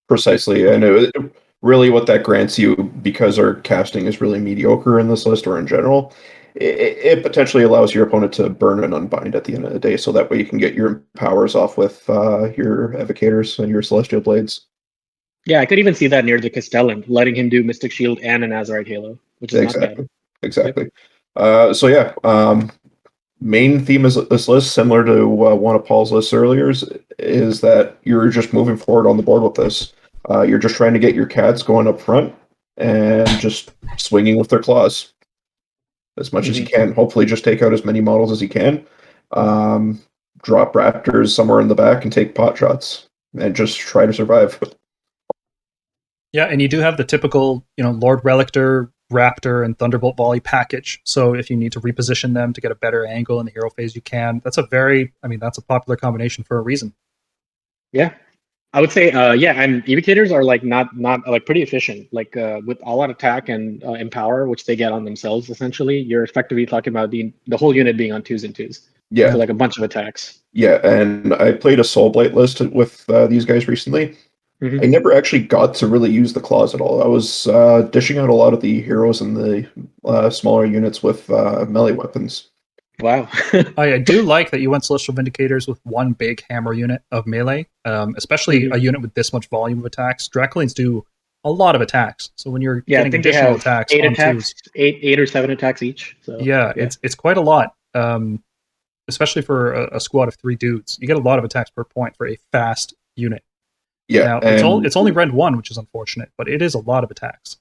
Precisely. And really what that grants you, because our casting is really mediocre in this list or in general, it potentially allows your opponent to burn and unbind at the end of the day, so that way you can get your powers off with your Evocators and your Celestial Blades. Yeah, I could even see that near the Castellan, letting him do Mystic Shield and an Azurite Halo, which is not bad. Exactly. Main theme of this list, similar to one of Paul's lists earlier, is that you're just moving forward on the board with this. You're just trying to get your cats going up front and just swinging with their claws as much as you can. Hopefully just take out as many models as you can. Drop Raptors somewhere in the back and take pot shots. and just try to survive. Yeah, and you do have the typical, Lord Relictor, Raptor, and Thunderbolt Volley package. So if you need to reposition them to get a better angle in the hero phase, you can. That's a popular combination for a reason. Yeah, I would say, and Vindicators are like not like pretty efficient. Like with all out attack and empower, which they get on themselves. Essentially, you're effectively talking about the whole unit being on 2s and 2s. Yeah, so like a bunch of attacks. Yeah, and I played a Soulblight list with these guys recently. Mhm. I never actually got to really use the claws at all. I was dishing out a lot of the heroes and the smaller units with melee weapons. Wow. I do like that you went Celestial Vindicators with one big hammer unit of melee, especially a unit with this much volume of attacks. Dracolines do a lot of attacks, so when you're getting additional attacks, eight or 7 attacks each. So yeah, it's quite a lot, especially for a squad of 3 dudes. You get a lot of attacks per point for a fast unit. Yeah, now, it's only Rend 1, which is unfortunate, but it is a lot of attacks.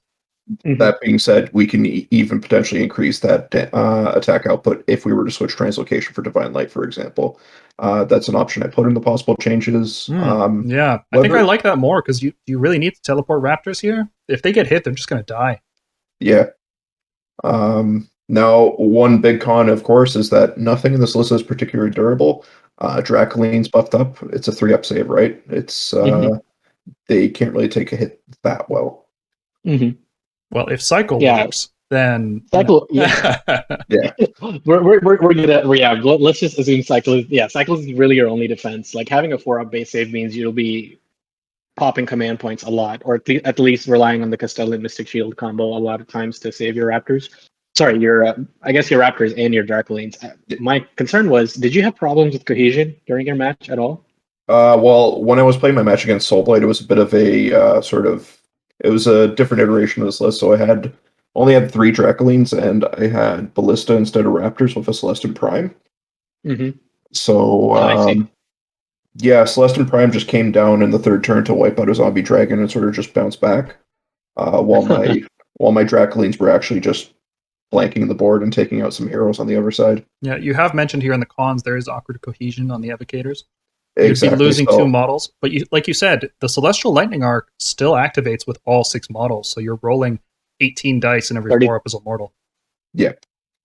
That being said, we can even potentially increase that attack output if we were to switch translocation for Divine Light, for example. That's an option I put in the possible changes. I think I like that more because you really need to teleport Raptors here. If they get hit, they're just going to die. Yeah. Now, one big con, of course, is that nothing in this list is particularly durable. Dracoline's buffed up. It's a 3-up save, right? It's they can't really take a hit that well. Mm-hmm. Well, if Cycle works, then Cycle, yeah. we're gonna let's just assume Cycle is really your only defense. Like having a 4-up base save means you'll be popping command points a lot, or at least relying on the Castellan Mystic Shield combo a lot of times to save your Raptors. Sorry, I guess your Raptors and your Dracolines. My concern was, did you have problems with cohesion during your match at all? Well, when I was playing my match against Soulblight, it was a bit of a it was a different iteration of this list. So I only had 3 Dracolines, and I had Ballista instead of Raptors with a Celestin Prime. Mm-hmm. So, Celestin Prime just came down in the 3rd turn to wipe out a zombie dragon and sort of just bounce back. While my Dracolines were actually just flanking the board and taking out some heroes on the other side. Yeah, you have mentioned here in the cons there is awkward cohesion on the Evocators. Exactly. You'd be losing 2 models, but like you said, the Celestial Lightning Arc still activates with all 6 models, so you're rolling 18 dice in every 4-up as a mortal. Yeah,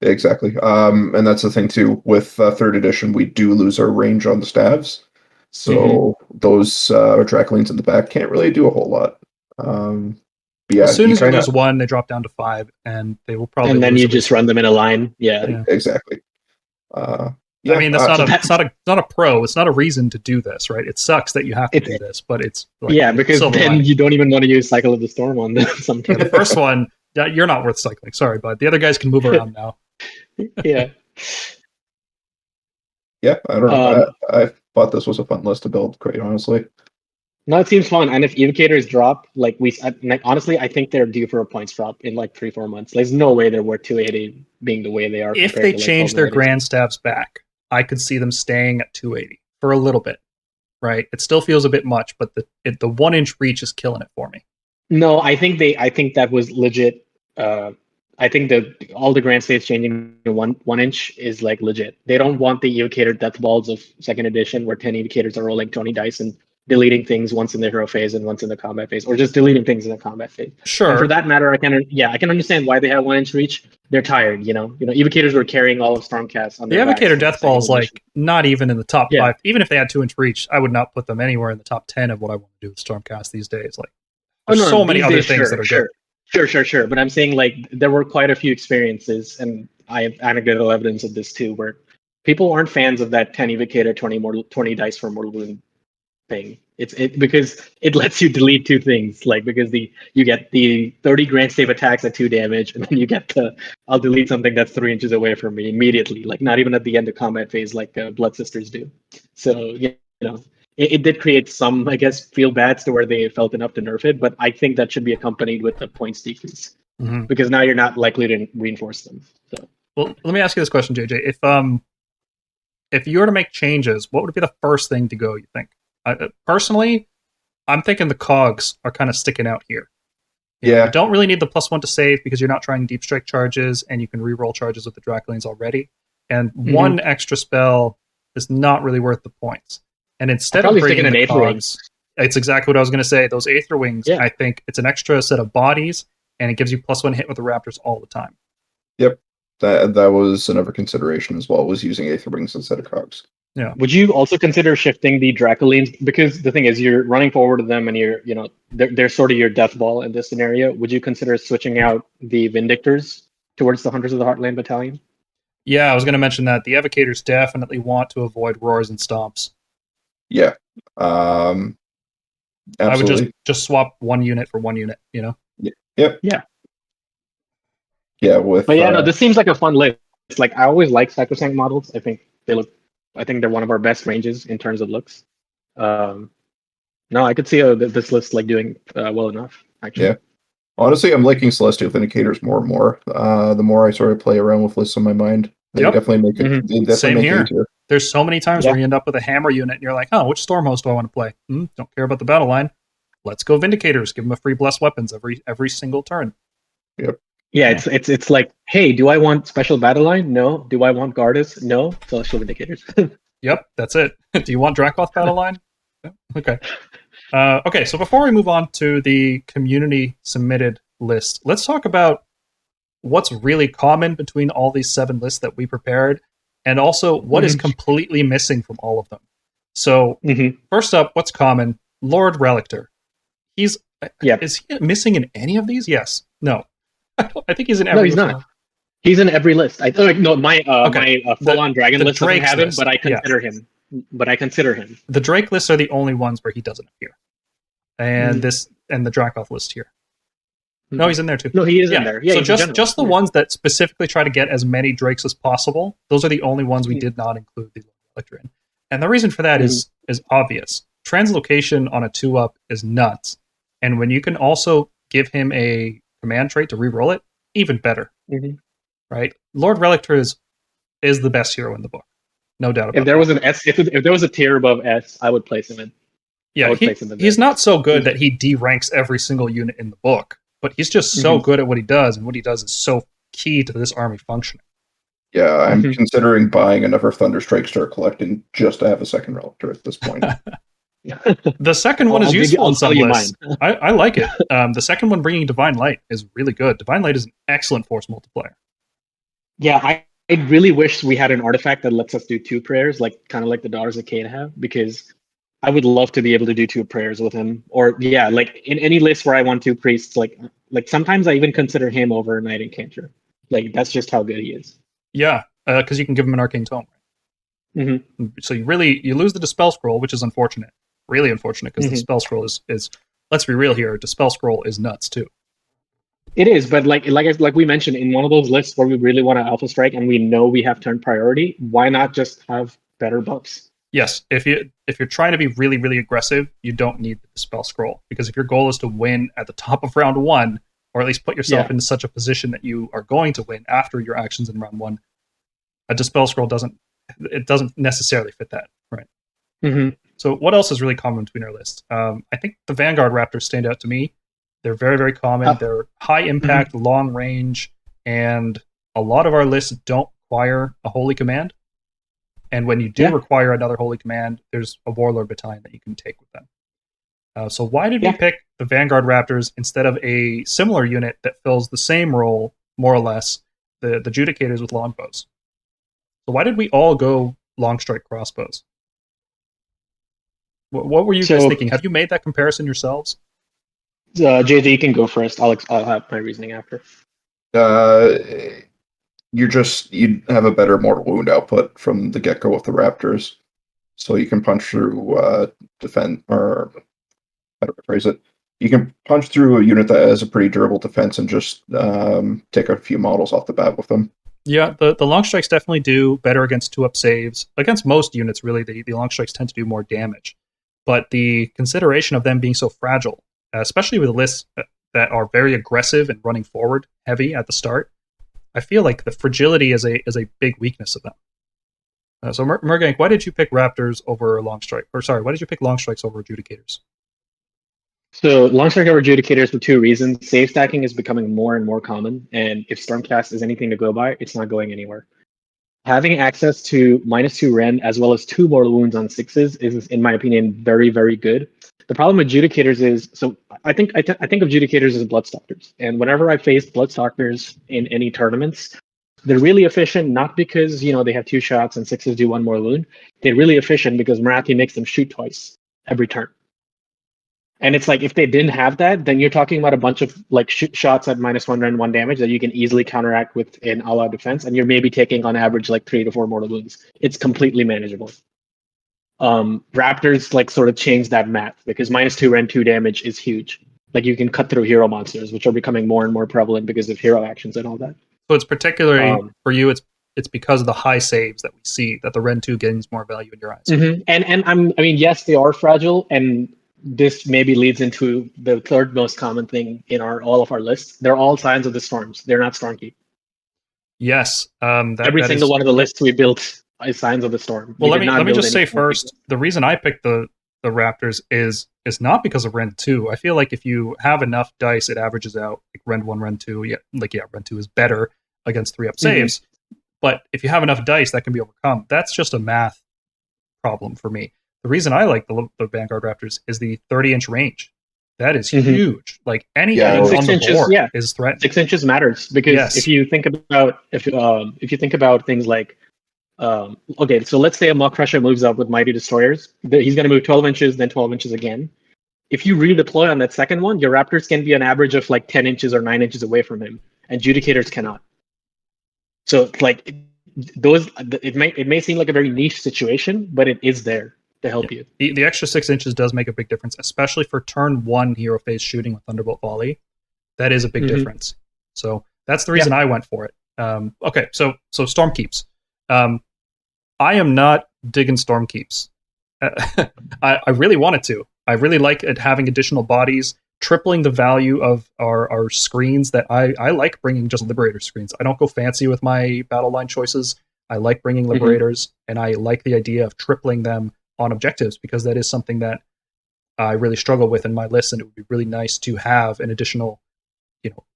exactly. And that's the thing too. With 3rd edition, we do lose our range on the staves, so those Dracolines in the back can't really do a whole lot. As soon as you lose 1, they drop down to 5, and they will probably. And then you just run them in a line. Yeah. Exactly. I mean, that's not a pro. It's not a reason to do this, right? It sucks that you have to do this, but it's because then you don't even want to use Cycle of the Storm on them sometimes. The first one, you're not worth cycling. Sorry, but the other guys can move around now. Yeah. Yeah, I don't know. I thought this was a fun list to build, quite honestly. No, it seems fun. And if Vindicators drop, honestly, I think they're due for a points drop in 3-4 months. There's no way they're worth 280 being the way they are. If they change their Grand Staves back, I could see them staying at 280 for a little bit, right? It still feels a bit much, but the 1-inch reach is killing it for me. No, I think that was legit. I think all the Grand States changing to 1 inch is legit. They don't want the Evocator Death Balls of 2nd edition, where 10 Evocators are rolling 20 dice and deleting things once in the hero phase and once in the combat phase, or just deleting things in the combat phase. Sure. And for that matter, I can understand why they have 1-inch reach. They're tired, Evocators were carrying all of Stormcast on the Evocator Death Ball is not even in the top 5. Even if they had 2-inch reach, I would not put them anywhere in the top 10 of what I want to do with Stormcast these days. There's so many other things that are good. Sure. But I'm saying there were quite a few experiences, and I have anecdotal evidence of this too, where people aren't fans of that 10 Evocator 20 dice for Mortal Wound thing. Because it lets you delete 2 things, because you get the 30 Grand Stave attacks at 2 damage, and then you get I'll delete something that's 3 inches away from me immediately, not even at the end of combat phase Blood Sisters do. So it did create some, I guess, feel bads to where they felt enough to nerf it, but I think that should be accompanied with a points decrease, because now you're not likely to reinforce them. So. Well, let me ask you this question, JJ. If you were to make changes, what would be the first thing to go, you think? Personally, I'm thinking the cogs are kind of sticking out here. You don't really need the +1 to save because you're not trying deep strike charges, and you can reroll charges with the Dracolines already. And 1 extra spell is not really worth the points. And instead of bringing the cogs, It's exactly what I was going to say. Those Aether Wings, Yeah. I think it's an extra set of bodies, and it gives you +1 hit with the Raptors all the time. Yep. That was another consideration as well, was using Aether Wings instead of Cogs. Yeah. Would you also consider shifting the Dracolines? Because the thing is, you're running forward to them, and they're sort of your death ball in this scenario. Would you consider switching out the Vindicators towards the Hunters of the Heartland Battalion? Yeah, I was going to mention that. The Evocators definitely want to avoid roars and stomps. Yeah. I would Absolutely. just swap 1 unit for 1 unit, Yep. Yeah. Yeah, with But yeah, no, this seems like a fun list. It's like I always like Sacrosanct models. I think they're one of our best ranges in terms of looks. No, I could see this list like doing well enough, actually. Yeah. Honestly, I'm liking Celestial Vindicators more and more. The more I sort of play around with lists in my mind, they Yep. definitely make it. Mhm. They definitely Same make here. it easier. There's so many times where you end up with a hammer unit, and you're like, oh, which storm host do I want to play? Don't care about the battle line. Let's go Vindicators. Give them a free blessed weapons every single turn. Yeah, it's like, hey, do I want special battle line? No. Do I want Gardus? No. Celestial Vindicators. Yep, that's it. Do you want Dracoth battle line? Okay. Okay, so before we move on to the community submitted list, let's talk about what's really common between all these 7 lists that we prepared, and also what is completely missing from all of them. So, first up, what's common? Lord Relictor. Is he missing in any of these? Yes. No. I think he's in every No, he's not. He's in every list. My full-on dragon list doesn't have him, but I consider him. The Drake lists are the only ones where he doesn't appear, and the Dracoth list here. No, he's in there too. No, he is in there. Yeah, so just the ones that specifically try to get as many Drakes as possible. Those are the only ones we did not include the Electra in, and the reason for that is obvious. Translocation on a 2-up is nuts, and when you can also give him a command trait to reroll it, even better. Right? Lord Relictor is the best hero in the book, no doubt about it. If there was an S, if there was a tier above S, I would place him in. Yeah, he's not so good that he de-ranks every single unit in the book, but he's just so good at what he does, and what he does is so key to this army functioning. Yeah, I'm considering buying another Thunderstrike Start Collecting just to have a second Relictor at this point. The second one is useful in some lists. I like it. The second one, bringing Divine Light, is really good. Divine Light is an excellent force multiplier. Yeah, I really wish we had an artifact that lets us do 2 prayers, kind of like the Daughters of Cain have, because I would love to be able to do 2 prayers with him. Or like in any list where I want 2 priests, like sometimes I even consider him over Knight and Cantrip. Like that's just how good he is. Yeah, because you can give him an Arcane Tome. So you lose the Dispel Scroll, which is unfortunate. Really unfortunate, because the Dispel Scroll is let's be real here, Dispel Scroll is nuts too. It is, but like we mentioned, in one of those lists where we really want to Alpha Strike and we know we have turn priority, why not just have better buffs? Yes, if you're trying to be really, really aggressive, you don't need the Dispel Scroll, because if your goal is to win at the top of round 1, or at least put yourself in such a position that you are going to win after your actions in round 1, a Dispel Scroll doesn't necessarily fit that, right? So what else is really common between our lists? I think the Vanguard Raptors stand out to me. They're very, very common. They're high impact, long range, and a lot of our lists don't require a Holy Command. And when you do require another Holy Command, there's a Warlord Battalion that you can take with them. So why did we pick the Vanguard Raptors instead of a similar unit that fills the same role, more or less, the Judicators with longbows? So why did we all go long strike crossbows? What were you guys thinking? Have you made that comparison yourselves? JJ, you can go first. I'll have my reasoning after. You have a better mortal wound output from the get-go with the Raptors, so you can punch through defend, or how do I phrase it? You can punch through a unit that has a pretty durable defense and just take a few models off the bat with them. Yeah, the long strikes definitely do better against 2-up saves. Against most units, really, the long strikes tend to do more damage. But the consideration of them being so fragile, especially with lists that are very aggressive and running forward heavy at the start, I feel like the fragility is a big weakness of them. So Mergank, why did you pick Raptors over long strike? Or sorry, why did you pick long strikes over Adjudicators? So long strike over Adjudicators for 2 reasons. Save stacking is becoming more and more common, and if Stormcast is anything to go by, it's not going anywhere. Having access to -2 Rend as well as 2 mortal wounds on 6s is, in my opinion, very, very good. The problem with Judicators is, so I think of Judicators as Bloodstalkers, and whenever I face Bloodstalkers in any tournaments, they're really efficient, not because they have 2 shots and 6s do 1 more wound. They're really efficient because Marathi makes them shoot twice every turn. And it's like, if they didn't have that, then you're talking about a bunch of like shots at -1 and 1 damage that you can easily counteract with an all-out defense, and you're maybe taking on average like 3 to 4 mortal wounds. It's completely manageable. Raptors like sort of change that math because -2 and 2 damage is huge. Like you can cut through hero monsters, which are becoming more and more prevalent because of hero actions and all that. So it's particularly for you. It's because of the high saves that we see that the Ren 2 gains more value in your eyes. Mm-hmm. And I mean, yes, they are fragile, and this maybe leads into the third most common thing in all of our lists. They're all Signs of the Storms. They're not Stormkeep. Yes, every single one of the lists we built is Signs of the Storm. Well, let me just say first, the reason I picked the Raptors is not because of Ren 2. I feel like if you have enough dice, it averages out. Like Ren 1, Ren 2, Ren 2 is better against 3-up saves. Mm-hmm. But if you have enough dice, that can be overcome. That's just a math problem for me. The reason I like the Vanguard Raptors is the 30-inch range. That is huge. Like anything on the board is threatened. 6 inches matters because if you think about things like okay, so let's say a Muck Crusher moves up with Mighty Destroyers. He's going to move 12 inches, then 12 inches again. If you redeploy on that second one, your Raptors can be an average of like 10 inches or 9 inches away from him, and Judicators cannot. So like it may seem like a very niche situation, but it is there to help you. The extra 6 inches does make a big difference, especially for turn 1 hero phase shooting with Thunderbolt Volley. That is a big difference. So that's the reason I went for it. Okay, so Stormkeeps. I am not digging Stormkeeps. I really wanted to. I really like it having additional bodies, tripling the value of our screens. That I like bringing just Liberator screens. I don't go fancy with my battle line choices. I like bringing Liberators, and I like the idea of tripling them on objectives because that is something that I really struggle with in my list, and it would be really nice to have an additional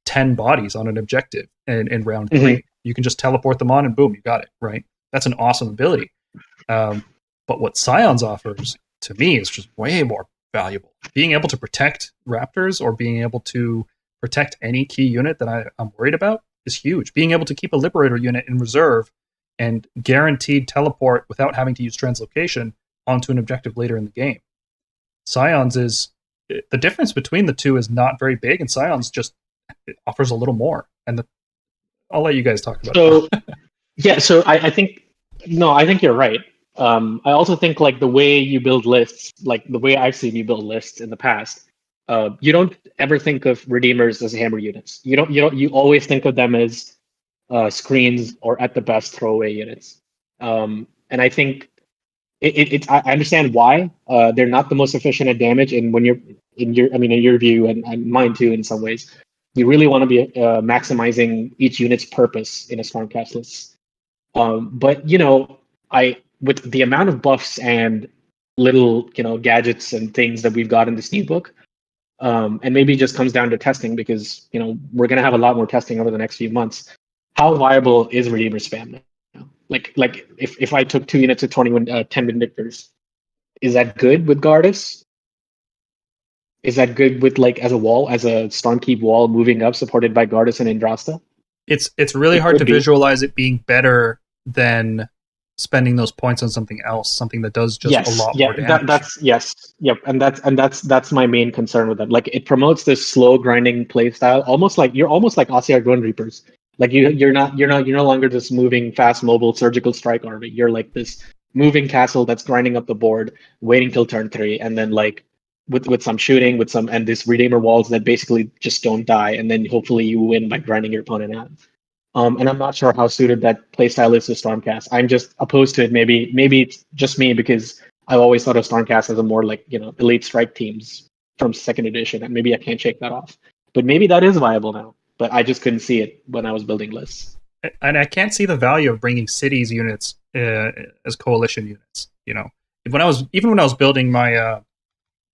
10 bodies on an objective in round 3. You can just teleport them on and boom, you got it, right? That's an awesome ability. But what Scions offers to me is just way more valuable. Being able to protect Raptors or being able to protect any key unit that I'm worried about is huge. Being able to keep a Liberator unit in reserve and guaranteed teleport without having to use translocation onto an objective later in the game. Scions is the difference between the two is not very big, and Scions just offers a little more. And I'll let you guys talk about it. So I think you're right. I also think like the way you build lists, like the way I've seen you build lists in the past, you don't ever think of Redeemers as hammer units. You always think of them as screens or at the best throwaway units. And I think I understand why they're not the most efficient at damage, and when you're in your view and mine too in some ways, you really want to be maximizing each unit's purpose in a Stormcast list. But with the amount of buffs and little gadgets and things that we've got in this new book, and maybe it just comes down to testing because we're gonna have a lot more testing over the next few months. How viable is Redeemer spam now? Like if I took 2 units of 10 Vindicators, is that good with Gardus? Is that good with as a Stormkeep wall moving up supported by Gardus and Andrasta? It's really hard to visualize it being better than spending those points on something else, something that does just a lot more damage. That's my main concern with that. Like it promotes this slow grinding play style, almost like Ossiarch Gwen Reapers. Like you're no longer just moving fast mobile surgical strike army. You're like this moving castle that's grinding up the board, waiting till turn 3, and then with some shooting, and this Redeemer walls that basically just don't die, and then hopefully you win by grinding your opponent out. And I'm not sure how suited that playstyle is to Stormcast. I'm just opposed to it. Maybe it's just me because I've always thought of Stormcast as a more elite strike teams from 2nd edition, and maybe I can't shake that off. But maybe that is viable now. But I just couldn't see it when I was building lists. And I can't see the value of bringing cities units as coalition units. When I was building my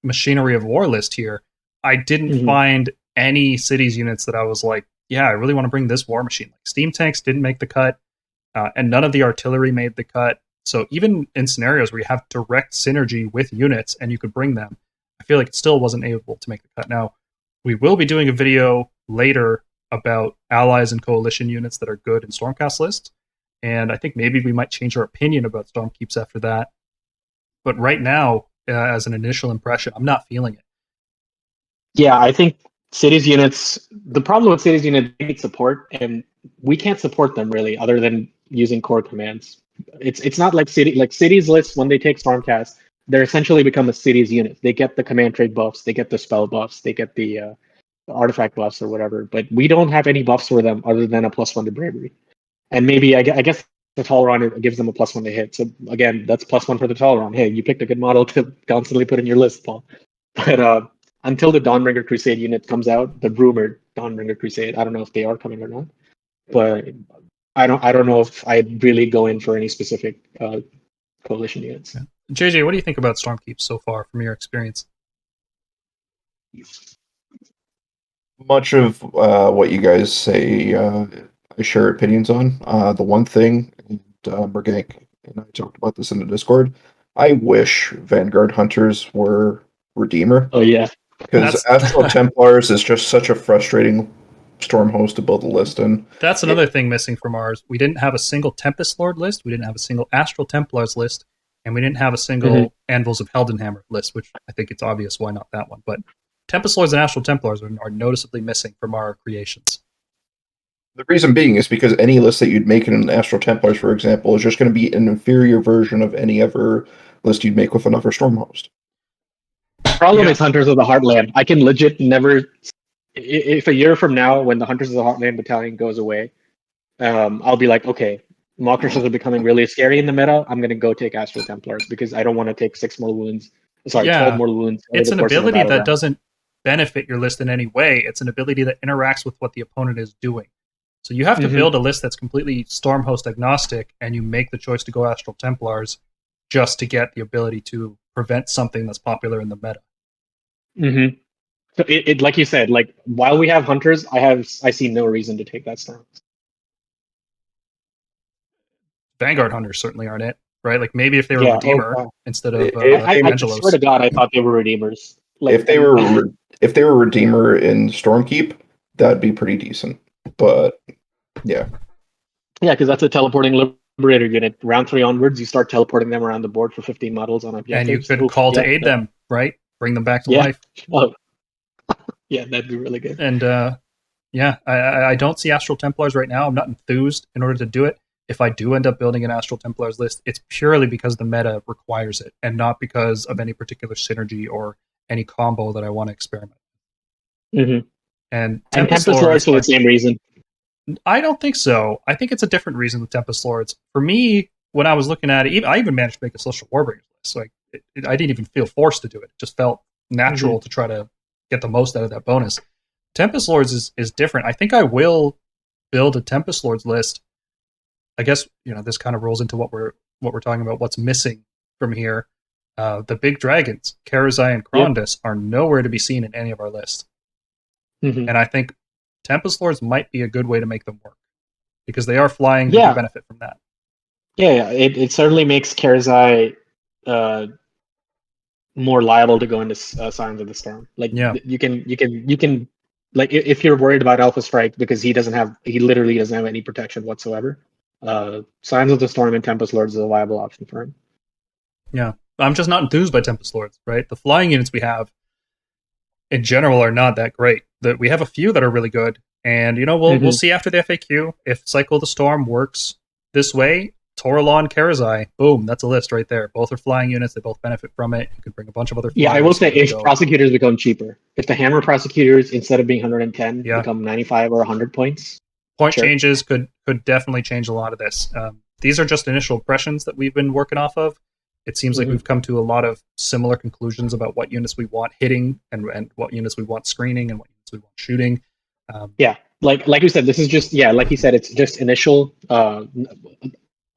Machinery of War list here, I didn't find any cities units that I was like, yeah, I really want to bring this war machine. Like steam tanks didn't make the cut, and none of the artillery made the cut. So even in scenarios where you have direct synergy with units and you could bring them, I feel like it still wasn't able to make the cut. Now, we will be doing a video later about allies and coalition units that are good in Stormcast lists, and I think maybe we might change our opinion about Stormkeeps after that. But right now, as an initial impression, I'm not feeling it. Yeah, I think cities units, the problem with cities units, they need support, and we can't support them really other than using core commands. It's not like cities lists when they take Stormcast, they're essentially become a cities unit. They get the command trait buffs, they get the spell buffs, they get the artifact buffs or whatever, but we don't have any buffs for them other than a +1 to bravery. And maybe I guess the Toleron gives them a +1 to hit. So again, that's +1 for the Toleron. Hey, you picked a good model to constantly put in your list, Paul. But until the Dawnbringer Crusade unit comes out, the rumored Dawnbringer Crusade, I don't know if they are coming or not. But I don't know if I'd really go in for any specific coalition units. Yeah. JJ, what do you think about Stormkeep so far from your experience? Much of what you guys say, I share opinions on. The one thing, and Mergank and I talked about this in the Discord, I wish Vanguard Hunters were Redeemer. Oh, yeah. Because Astral Templars is just such a frustrating storm host to build a list in. That's another thing missing from ours. We didn't have a single Tempest Lord list, we didn't have a single Astral Templars list, and we didn't have a single Anvils of Heldenhammer list, which I think it's obvious why not that one. But Tempest Lords and Astral Templars are noticeably missing from our creations. The reason being is because any list that you'd make in an Astral Templars, for example, is just going to be an inferior version of any other list you'd make with another storm host. Problem is Hunters of the Heartland. I can legit never. If a year from now, when the Hunters of the Heartland battalion goes away, I'll be like, okay, mock crystals are becoming really scary in the meta. I'm gonna go take Astral Templars because I don't want to take 6 more wounds. Sorry, 12 more wounds. It's an ability that doesn't benefit your list in any way. It's an ability that interacts with what the opponent is doing. So you have to build a list that's completely Stormhost agnostic, and you make the choice to go Astral Templars just to get the ability to prevent something that's popular in the meta. So it like you said, like while we have Hunters, I see no reason to take that stance. Vanguard Hunters certainly aren't it, right? Like maybe if they were Redeemer instead of I swear to God, I thought they were Redeemers. Like, if they were Redeemer in Stormkeep, that'd be pretty decent. But yeah, because that's a teleporting Liberator unit. Round 3 onwards, you start teleporting them around the board for 15 models on objectives. And you could call to aid them, right? Bring them back to life. Oh. Yeah, that'd be really good. And I don't see Astral Templars right now. I'm not enthused in order to do it. If I do end up building an Astral Templars list, it's purely because the meta requires it, and not because of any particular synergy or any combo that I want to experiment. And Tempest Lords for the same reason. I don't think so. I think it's a different reason with Tempest Lords. For me, when I was looking at it, I even managed to make a Social Warbringers list. So I didn't even feel forced to do it. It just felt natural to try to get the most out of that bonus. Tempest Lords is different. I think I will build a Tempest Lords list. I guess this kind of rolls into what we're talking about. What's missing from here? The big dragons, Karazai and Granddus, are nowhere to be seen in any of our lists. And I think Tempest Lords might be a good way to make them work because they are flying. And you benefit from that. It certainly makes Karazai more liable to go into Signs of the Storm. Like you can like if you're worried about Hallowstrike because he literally doesn't have any protection whatsoever. Signs of the Storm and Tempest Lords is a viable option for him. Yeah, I'm just not enthused by Tempest Lords. Right, the flying units we have in general are not that great. We have a few that are really good, and we'll see after the FAQ if Cycle of the Storm works this way. Toralon, Karazai, boom, that's a list right there. Both are flying units. They both benefit from it. You could bring a bunch of other flyers. Yeah, I will say if prosecutors become cheaper, if the hammer prosecutors, instead of being 110, become 95 or 100 points. Point changes could definitely change a lot of this. These are just initial impressions that we've been working off of. It seems like we've come to a lot of similar conclusions about what units we want hitting and what units we want screening and what units we want shooting. Like you said, this is just like you said, it's just initial.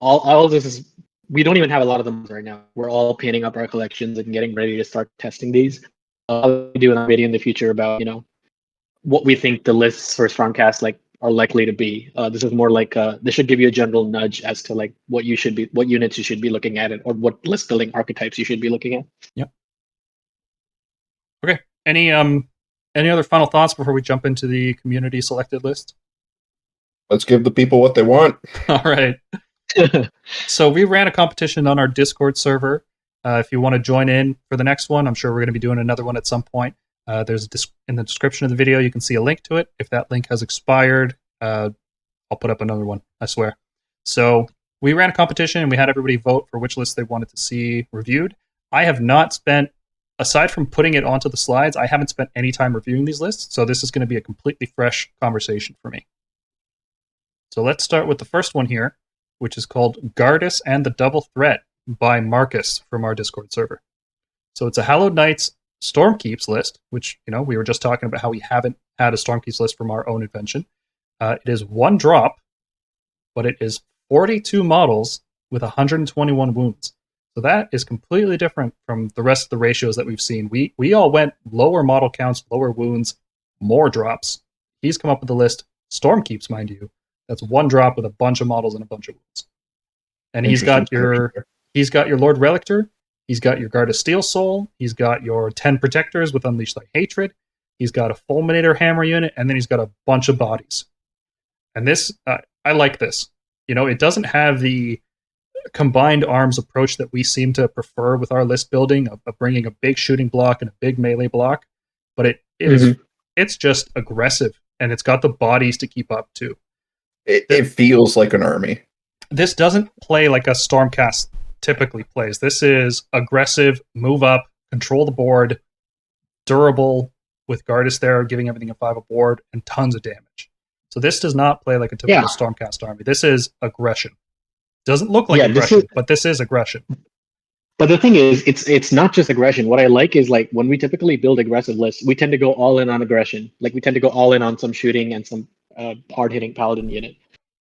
All of this is, we don't even have a lot of them right now. We're all painting up our collections and getting ready to start testing these. I'll do a video in the future about what we think the lists for Stormcast are likely to be. This is more like this should give you a general nudge as to what units you should be looking at, or what list building archetypes you should be looking at. Yep. Okay. Any other final thoughts before we jump into the community selected list? Let's give the people what they want. All right. So we ran a competition on our Discord server. If you want to join in for the next one, I'm sure we're going to be doing another one at some point. There's in the description of the video, you can see a link to it. If that link has expired, I'll put up another one, I swear. So we ran a competition and we had everybody vote for which list they wanted to see reviewed. I have not spent, aside from putting it onto the slides, I haven't spent any time reviewing these lists. So this is going to be a completely fresh conversation for me. So let's start with the first one here, which is called Gardus and the Double Threat by Marcvs from our Discord server. So it's a Hallowed Knights Stormkeeps list, which, you know, we were just talking about how we haven't had a Stormkeeps list from our own invention. It is 1 drop, but it is 42 models with 121 wounds. So that is completely different from the rest of the ratios that we've seen. We all went lower model counts, lower wounds, more drops. He's come up with the list, Stormkeeps, mind you. That's 1 drop with a bunch of models and a bunch of wounds. And he's got your Lord Relictor, he's got your Guard of Steel Soul, he's got your 10 Protectors with Unleash Thy Hatred, he's got a Fulminator Hammer unit, and then he's got a bunch of bodies. And this, I like this. You know, it doesn't have the combined arms approach that we seem to prefer with our list building of bringing a big shooting block and a big melee block, but it's just aggressive, and it's got the bodies to keep up too. It feels like an army. This doesn't play like a Stormcast typically plays. This is aggressive, move up, control the board, durable, with Gardus there, giving everything a 5 aboard, and tons of damage. So this does not play like a typical Stormcast army. This is aggression. Doesn't look like aggression, but this is aggression. But the thing is, it's not just aggression. What I like is, like, when we typically build aggressive lists, we tend to go all in on aggression. Like, we tend to go all in on some shooting and some hard-hitting paladin unit.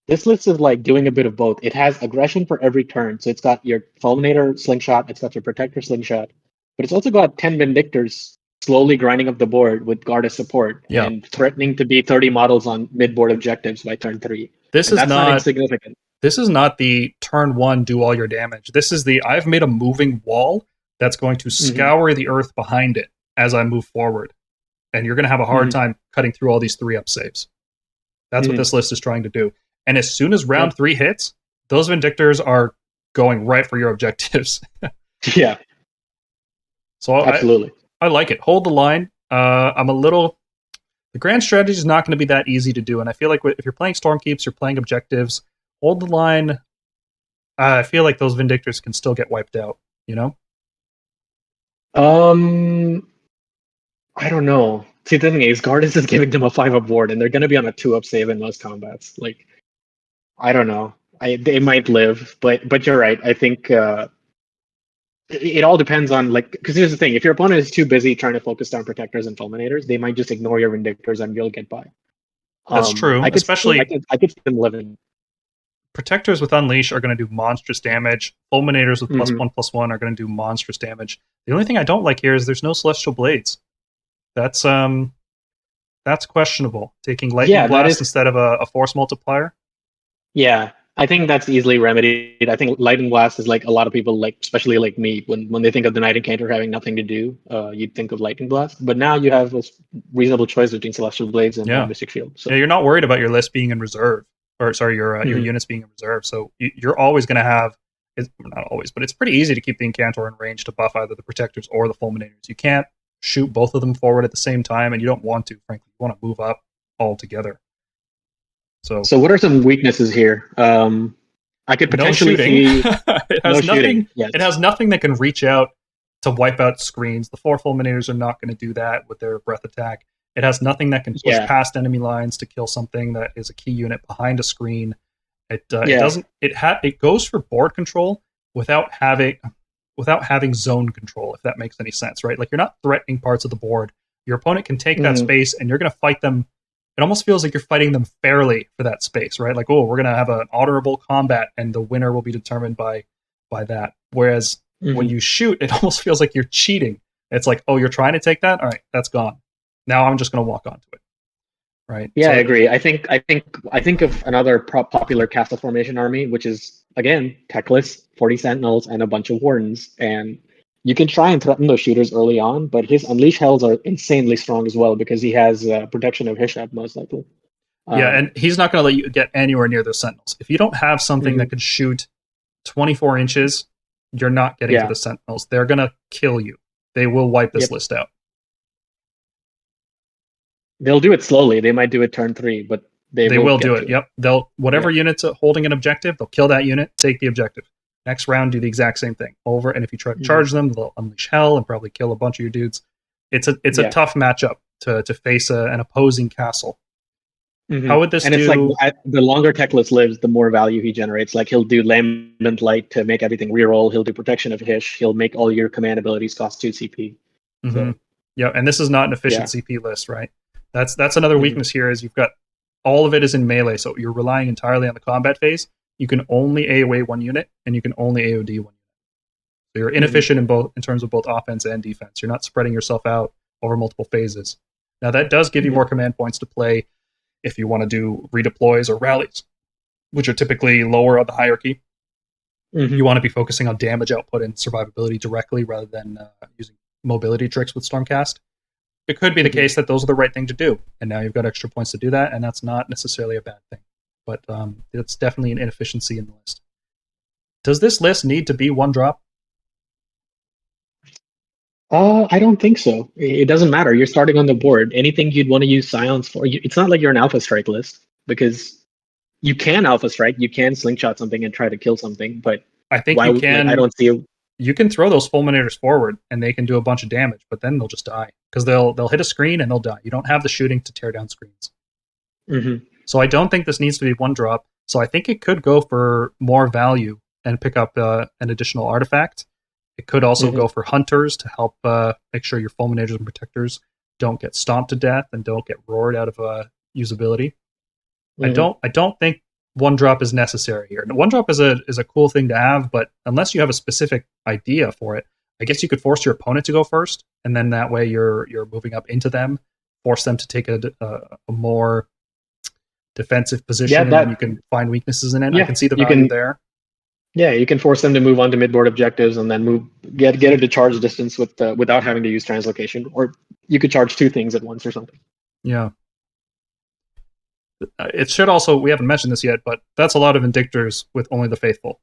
This list is like doing a bit of both. It has aggression for every turn. So it's got your Fulminator Slingshot, it's got your Protector Slingshot, but it's also got 10 Vindicators slowly grinding up the board with Gardus support and threatening to be 30 models on mid-board objectives by turn 3. This is not insignificant. This is not the turn 1 do all your damage. This is the I've made a moving wall that's going to scour the earth behind it as I move forward. And you're going to have a hard time cutting through all these 3-up saves. That's what this list is trying to do. And as soon as round 3 hits, those Vindicators are going right for your objectives. Yeah. So absolutely. I like it. Hold the line. The grand strategy is not going to be that easy to do. And I feel like if you're playing Stormkeeps, you're playing objectives, hold the line. I feel like those Vindicators can still get wiped out, you know? I don't know. See, the thing is, Gardus is giving them a 5 aboard, and they're going to be on a 2-up save in most combats. Like, I don't know. They might live, but you're right. I think it all depends on, like, because here's the thing: if your opponent is too busy trying to focus on Protectors and Fulminators, they might just ignore your Vindicators and you'll get by. That's true. I could see them living. Protectors with Unleash are going to do monstrous damage. Fulminators with +1/+1 are going to do monstrous damage. The only thing I don't like here is there's no Celestial Blades. That's questionable. Taking Lightning Blast instead of a Force Multiplier. Yeah, I think that's easily remedied. I think Lightning Blast is like a lot of people, like especially like me, when they think of the Knight Encounter having nothing to do, you'd think of Lightning Blast. But now you have a reasonable choice between Celestial Blades and Mystic Shield. So you're not worried about your list being in reserve, or sorry, your units being in reserve. So you're always going to have. It's not always, but it's pretty easy to keep the Incantor in range to buff either the Protectors or the Fulminators. You can't shoot both of them forward at the same time, and you don't want to, frankly. You want to move up all together. So what are some weaknesses here? I could potentially see It has nothing that can reach out to wipe out screens. The 4 Fulminators are not going to do that with their breath attack. It has nothing that can push past enemy lines to kill something that is a key unit behind a screen. It doesn't. It goes for board control without having zone control, if that makes any sense, right? Like, you're not threatening parts of the board. Your opponent can take that space, and you're going to fight them. It almost feels like you're fighting them fairly for that space, right? Like, oh, we're going to have an honorable combat, and the winner will be determined by that. Whereas when you shoot, it almost feels like you're cheating. It's like, oh, you're trying to take that? All right, that's gone. Now I'm just going to walk onto it, right? Yeah, so I agree. I think of another popular Castle Formation army, which is, again, techless, 40 Sentinels, and a bunch of Wardens. And You can try and threaten those shooters early on, but his Unleash Hells are insanely strong as well because he has protection of Hishab, most likely. Yeah, and he's not going to let you get anywhere near those Sentinels. If you don't have something that could shoot 24 inches, you're not getting to the Sentinels. They're going to kill you. They will wipe this list out. They'll do it slowly. They might do it turn 3, but they will do it. Yep. They'll whatever unit's holding an objective, they'll kill that unit, take the objective. Next round, do the exact same thing over. And if you try to charge them, they'll unleash hell and probably kill a bunch of your dudes. It's a tough matchup to face an opposing castle. How would this do? It's like the longer tech list lives, the more value he generates. Like he'll do Lambent Light to make everything reroll. He'll do Protection of Hish. He'll make all your command abilities cost 2 CP. So, yeah, and this is not an efficient CP list, right? That's another weakness here is you've got all of it is in melee, so you're relying entirely on the combat phase. You can only AoE one unit, and you can only AoD one unit. So you're inefficient in terms of both offense and defense. You're not spreading yourself out over multiple phases. Now that does give you more command points to play if you want to do redeploys or rallies, which are typically lower on the hierarchy. You want to be focusing on damage output and survivability directly rather than using mobility tricks with Stormcast. It could be the case that those are the right thing to do, and now you've got extra points to do that, and that's not necessarily a bad thing. But it's definitely an inefficiency in the list. Does this list need to be 1-drop? I don't think so. It doesn't matter. You're starting on the board. Anything you'd want to use Scions for, it's not like you're an Alpha Strike list, because you can Alpha Strike, you can slingshot something and try to kill something, but I think you can. I don't see you can throw those fulminators forward and they can do a bunch of damage, but then they'll just die because they'll hit a screen and they'll die. You don't have the shooting to tear down screens. So I don't think this needs to be 1-drop. So I think it could go for more value and pick up an additional artifact. It could also go for hunters to help make sure your fulminators and protectors don't get stomped to death and don't get roared out of usability. I don't think 1-drop is necessary here. 1-drop is a cool thing to have, but unless you have a specific idea for it, I guess you could force your opponent to go first, and then that way you're moving up into them, force them to take a more defensive position, and you can find weaknesses in it. I can see the value there. Yeah, you can force them to move on to midboard objectives and then get it to charge distance without having to use translocation, or you could charge 2 things at once or something. Yeah. It should also, we haven't mentioned this yet, but that's a lot of Vindicators with only the faithful.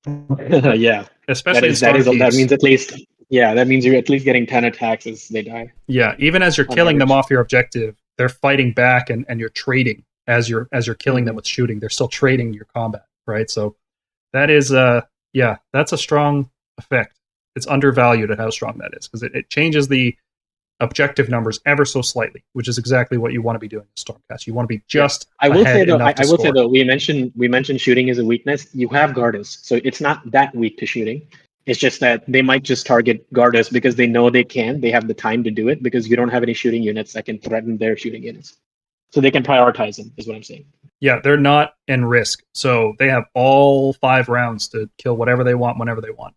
Yeah. Especially that means at least, that means you're at least getting 10 attacks as they die. Yeah, even as you're killing them off your objective, they're fighting back and you're trading as you're killing them with shooting. They're still trading your combat, right? So that is that's a strong effect. It's undervalued at how strong that is because it changes the objective numbers ever so slightly, which is exactly what you want to be doing in Stormcast. You want to be just I will say though, we mentioned shooting as a weakness. You have Gardus, so it's not that weak to shooting. It's just that they might just target Gardus because they know they can. They have the time to do it because you don't have any shooting units that can threaten their shooting units. So they can prioritize them, is what I'm saying. Yeah, they're not in risk. So they have all 5 rounds to kill whatever they want, whenever they want.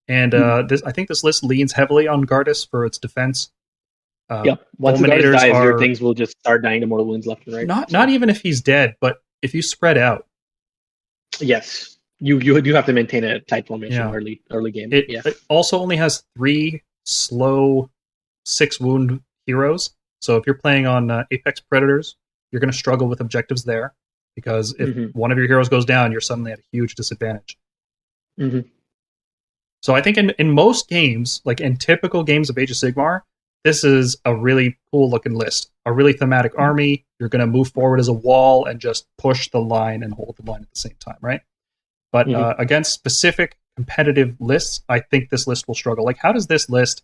And I think this list leans heavily on Gardus for its defense. Once the Gardus dies, your things will just start dying to mortal wounds left and right. Not even if he's dead, but if you spread out. Yes. You do have to maintain a tight formation early game. It also only has 3 slow 6 wound heroes. So if you're playing on Apex Predators, you're going to struggle with objectives there because if one of your heroes goes down, you're suddenly at a huge disadvantage. So I think in most games, like in typical games of Age of Sigmar, this is a really cool looking list. A really thematic army. You're going to move forward as a wall and just push the line and hold the line at the same time, right? But against specific competitive lists, I think this list will struggle. Like, how does this list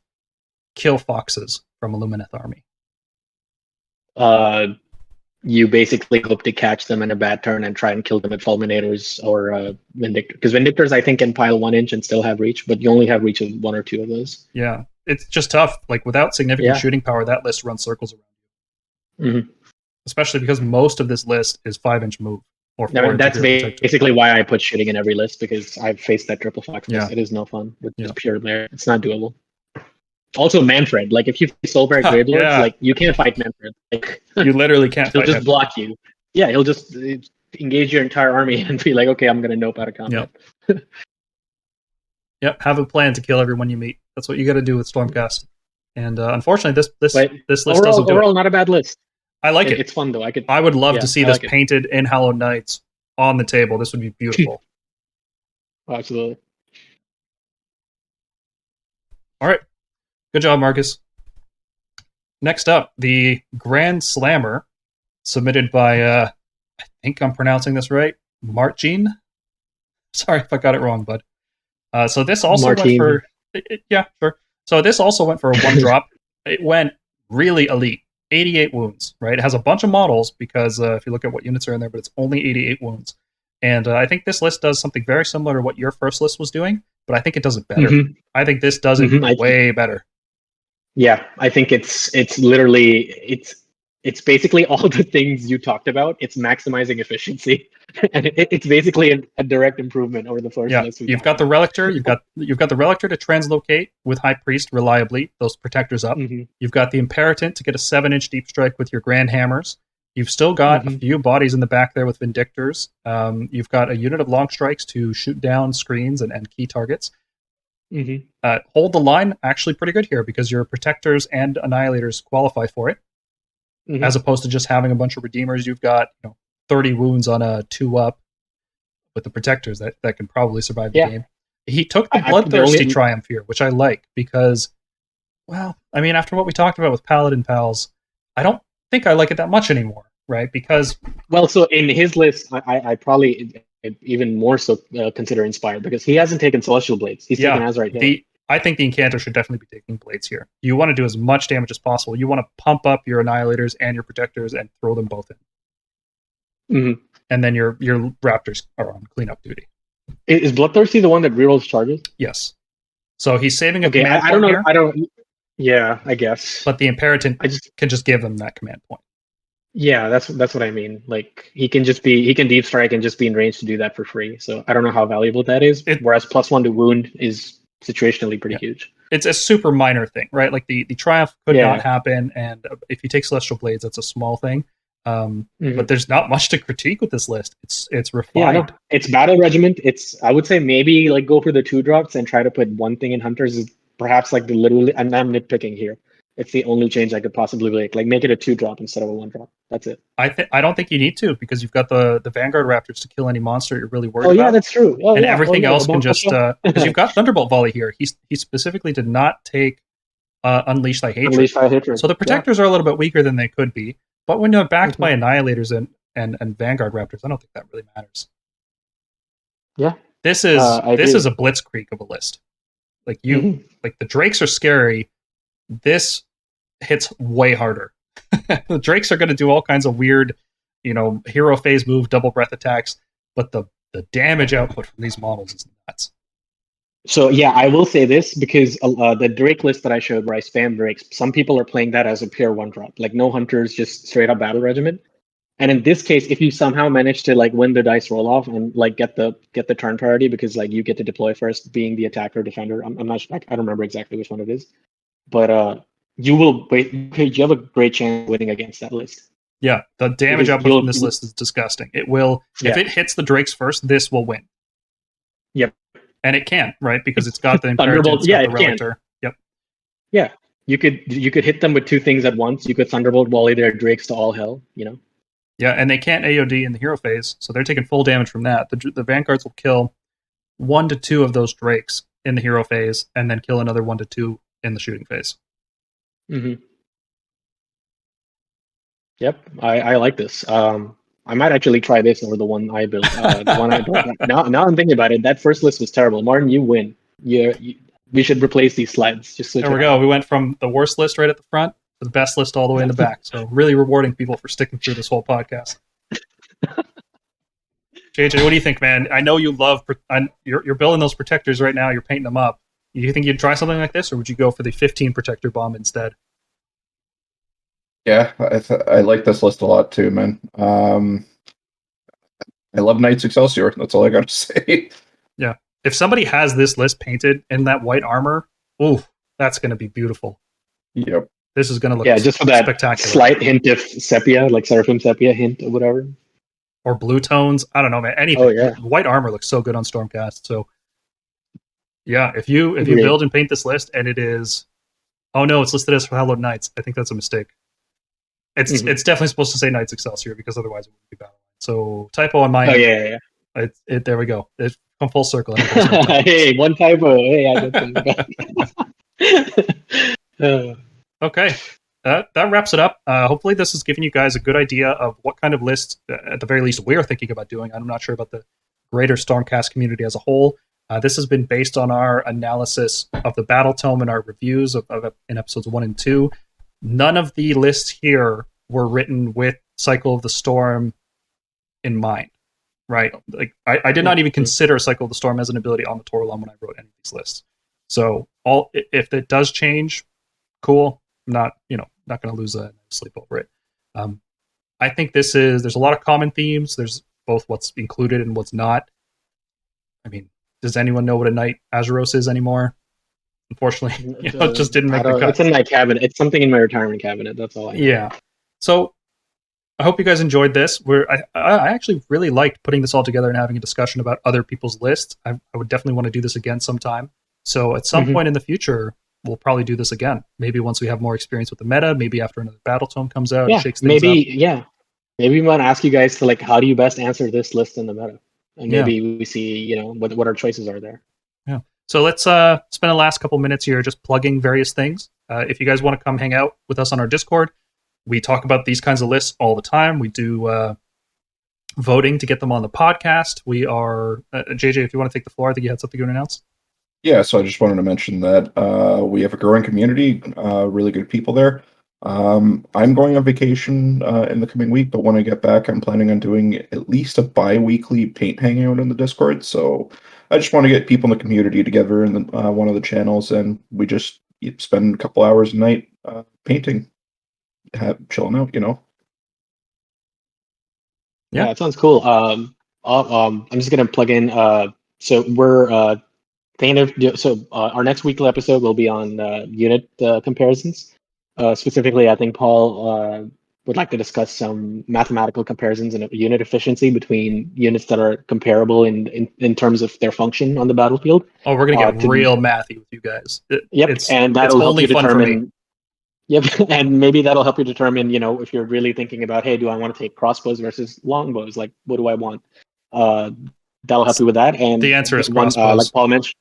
kill foxes from a Lumineth army? You basically hope to catch them in a bad turn and try and kill them with Fulminators or Vindictors. Because Vindictors, I think, can pile 1 inch and still have reach, but you only have reach of 1 or 2 of those. Yeah, it's just tough. Like, without significant shooting power, that list runs circles around you. Especially because most of this list is 5-inch move. Or that's basically why I put shooting in every list, because I've faced that triple fox list. It is no fun with just pure merit. It's not doable. Also, Manfred. Like, if you face Soulbearer Gravelords, like, you can't fight Manfred. Like, you literally can't he'll fight just him. block you. Yeah, he'll just engage your entire army and be like, okay, I'm going to nope out of combat. Yep, have a plan to kill everyone you meet. That's what you got to do with Stormcast. And unfortunately, this list doesn't do overall, it. not a bad list. I like it. It's fun though. I would love to see this painted in Hallowed Knights on the table. This would be beautiful. Absolutely. All right. Good job, Marcus. Next up, the Grandslammer, submitted by, I think I'm pronouncing this right, Martjin. Sorry if I got it wrong, bud. So this also Martjin. went for... Yeah, sure. So this also went for a 1-drop. It went really elite. 88 wounds, right? It has a bunch of models because if you look at what units are in there, but it's only 88 wounds. And I think this list does something very similar to what your first list was doing, but I think it does it better. Mm-hmm. I think this does it way better. Yeah, I think it's literally it's basically all the things you talked about. It's maximizing efficiency, and it's basically a direct improvement over the first list. You've got the Relictor. You've got the Relictor to translocate with High Priest reliably. Those protectors up. Mm-hmm. You've got the Imperatant to get a 7-inch deep strike with your Grand Hammers. You've still got a few bodies in the back there with Vindicators. You've got a unit of long strikes to shoot down screens and key targets. Hold the line, actually pretty good here because your Protectors and Annihilators qualify for it. As opposed to just having a bunch of Redeemers. You've got 30 wounds on a 2-up with the Protectors that can probably survive the game. He took the Bloodthirsty Triumph here, which I like because, well, I mean, after what we talked about with Paladin Pals, I don't think I like it that much anymore, right? Because... Well, so in his list, I probably even more so consider Inspired because he hasn't taken Celestial Blades. He's taken Azerite Hill. I think the Incanter should definitely be taking Blades here. You want to do as much damage as possible. You want to pump up your Annihilators and your Protectors and throw them both in. And then your Raptors are on cleanup duty. Is Bloodthirsty the one that rerolls charges? Yes. So he's saving a command point here. I don't. Yeah, I guess. But the Imperatant can just give them that command point. Yeah, that's what I mean. Like he can deep strike and just be in range to do that for free. So I don't know how valuable that is. Whereas +1 to wound is situationally pretty huge. It's a super minor thing, right? Like the Triumph could not happen, and if you take Celestial Blades, that's a small thing. But there's not much to critique with this list. It's refined. Yeah, it's Battle Regiment. I would say maybe like go for the 2-drops and try to put one thing in Hunters is perhaps like the literally, and I'm nitpicking here. It's the only change I could possibly make. Like make it a 2-drop instead of a 1-drop. That's it. I don't think you need to because you've got the Vanguard Raptors to kill any monster you're really worried about. Oh yeah, that's true. Everything else can just because you've got Thunderbolt Volley here. He specifically did not take Unleash Thy Hatred. So the Protectors are a little bit weaker than they could be. But when you're backed by Annihilators and Vanguard Raptors, I don't think that really matters. Yeah. This is a blitzkrieg of a list. Like like the Drakes are scary. This hits way harder. The Drakes are going to do all kinds of weird, hero phase move, double breath attacks, but the damage output from these models is nuts. So yeah, I will say this because the Drake list that I showed where I spam Drakes, some people are playing that as a pure 1-drop, like no Hunters, just straight up Battle Regiment. And in this case, if you somehow manage to like win the dice roll off and like get the turn priority because like you get to deploy first, being the attacker defender, I'm not sure, I don't remember exactly which one it is, but you have a great chance of winning against that list. Yeah, the damage output from this list is disgusting. It will, if it hits the Drakes first, this will win. Yep. And it can, right? Because it's got the Thunderbolt. Yeah, it can. Yep. Yeah, you could hit them with 2 things at once. You could Thunderbolt volley their Drakes to all hell. Yeah, and they can't AOD in the hero phase, so they're taking full damage from that. The Vanguards will kill 1 to 2 of those Drakes in the hero phase, and then kill another 1 to 2 in the shooting phase. Yep, I like this. I might actually try this over the one I built. The one I built. Now I'm thinking about it. That first list was terrible. Martin, you win. We should replace these slides. There we go. We went from the worst list right at the front to the best list all the way in the back. So really rewarding people for sticking through this whole podcast. JJ, what do you think, man? I know you love. You're building those Protectors right now. You're painting them up. Do you think you'd try something like this, or would you go for the 15 Protector bomb instead? Yeah, I like this list a lot too, man. I love Knights Excelsior. That's all I got to say. Yeah, if somebody has this list painted in that white armor, that's going to be beautiful. Yep. This is going to look just for that spectacular. Slight hint of sepia, like Seraphim sepia hint or whatever, or blue tones. I don't know, man. Anything. White armor looks so good on Stormcast. So Yeah, if you Agreed. build and paint this list and it is, oh no, it's listed as for Hallowed Knights, I think that's a mistake. It's definitely supposed to say Knights Excelsior because otherwise it wouldn't be Battle. So typo on my end. Yeah. There we go. It's come full circle. Hey, one typo. Hey, I did something. Okay. That wraps it up. Hopefully this has given you guys a good idea of what kind of list, at the very least, we're thinking about doing. I'm not sure about the greater Stormcast community as a whole. This has been based on our analysis of the Battle Tome and our reviews in episodes 1 and 2. None of the lists here were written with Cycle of the Storm in mind, right? Like I did not even consider Cycle of the Storm as an ability on the Toralum when I wrote any of these lists. So if it does change, cool. I'm not going to lose sleep over it. I think there's a lot of common themes. There's both what's included and what's not. I mean, does anyone know what a Knight Azuros is anymore? Unfortunately, it just didn't make the cut. It's in my cabinet. It's something in my retirement cabinet. That's all I know. Yeah. So I hope you guys enjoyed this. I actually really liked putting this all together and having a discussion about other people's lists. I would definitely want to do this again sometime. So at some point in the future, we'll probably do this again. Maybe once we have more experience with the meta, maybe after another Battle Tome comes out and shakes things up. Maybe we want to ask you guys to how do you best answer this list in the meta? And maybe we see, what our choices are there. Yeah. So let's spend the last couple minutes here just plugging various things. If you guys want to come hang out with us on our Discord, we talk about these kinds of lists all the time. We do voting to get them on the podcast. We are JJ, if you want to take the floor, I think you had something to announce. Yeah, so I just wanted to mention that we have a growing community, really good people there. I'm going on vacation in the coming week, but when I get back, I'm planning on doing at least a bi-weekly paint hangout in the Discord. So I just want to get people in the community together in one of the channels, and we just spend a couple hours a night painting, chilling out, Yeah, it sounds cool. I'm just gonna plug in. So we're our next weekly episode will be on unit comparisons. Specifically, I think Paul would like to discuss some mathematical comparisons and unit efficiency between units that are comparable in terms of their function on the battlefield. Oh, we're gonna get real mathy with you guys. And that'll help you determine. Yep, and maybe that'll help you determine, if you're really thinking about, hey, do I want to take crossbows versus longbows? Like, what do I want? That'll help you with that. And the answer is crossbows, like Paul mentioned.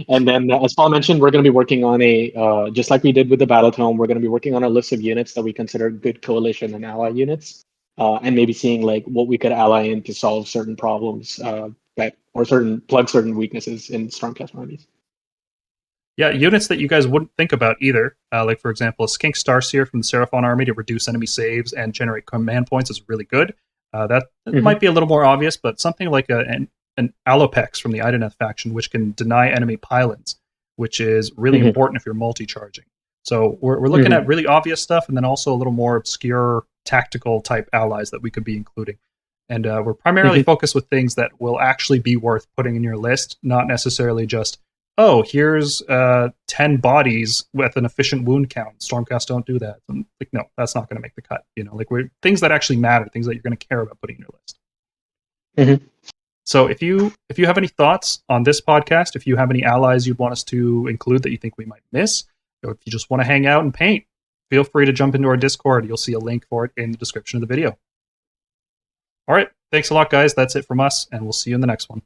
And then, as Paul mentioned, we're going to be working on just like we did with the Battle Tome, we're going to be working on a list of units that we consider good coalition and ally units, and maybe seeing what we could ally in to solve certain problems plug certain weaknesses in Stormcast armies. Yeah, units that you guys wouldn't think about either. Like, for example, a Skink Starseer from the Seraphon army to reduce enemy saves and generate command points is really good. That might be a little more obvious, but something like an Alopex from the Ideneth faction, which can deny enemy pylons, which is really important if you're multi-charging. So we're looking at really obvious stuff, and then also a little more obscure tactical type allies that we could be including. And we're primarily focused with things that will actually be worth putting in your list, not necessarily just, oh, here's 10 bodies with an efficient wound count. Stormcast don't do that. And, no, that's not going to make the cut. We're things that actually matter, things that you're going to care about putting in your list. So if you have any thoughts on this podcast, if you have any allies you'd want us to include that you think we might miss, or if you just want to hang out and paint, feel free to jump into our Discord. You'll see a link for it in the description of the video. All right. Thanks a lot, guys. That's it from us, and we'll see you in the next one.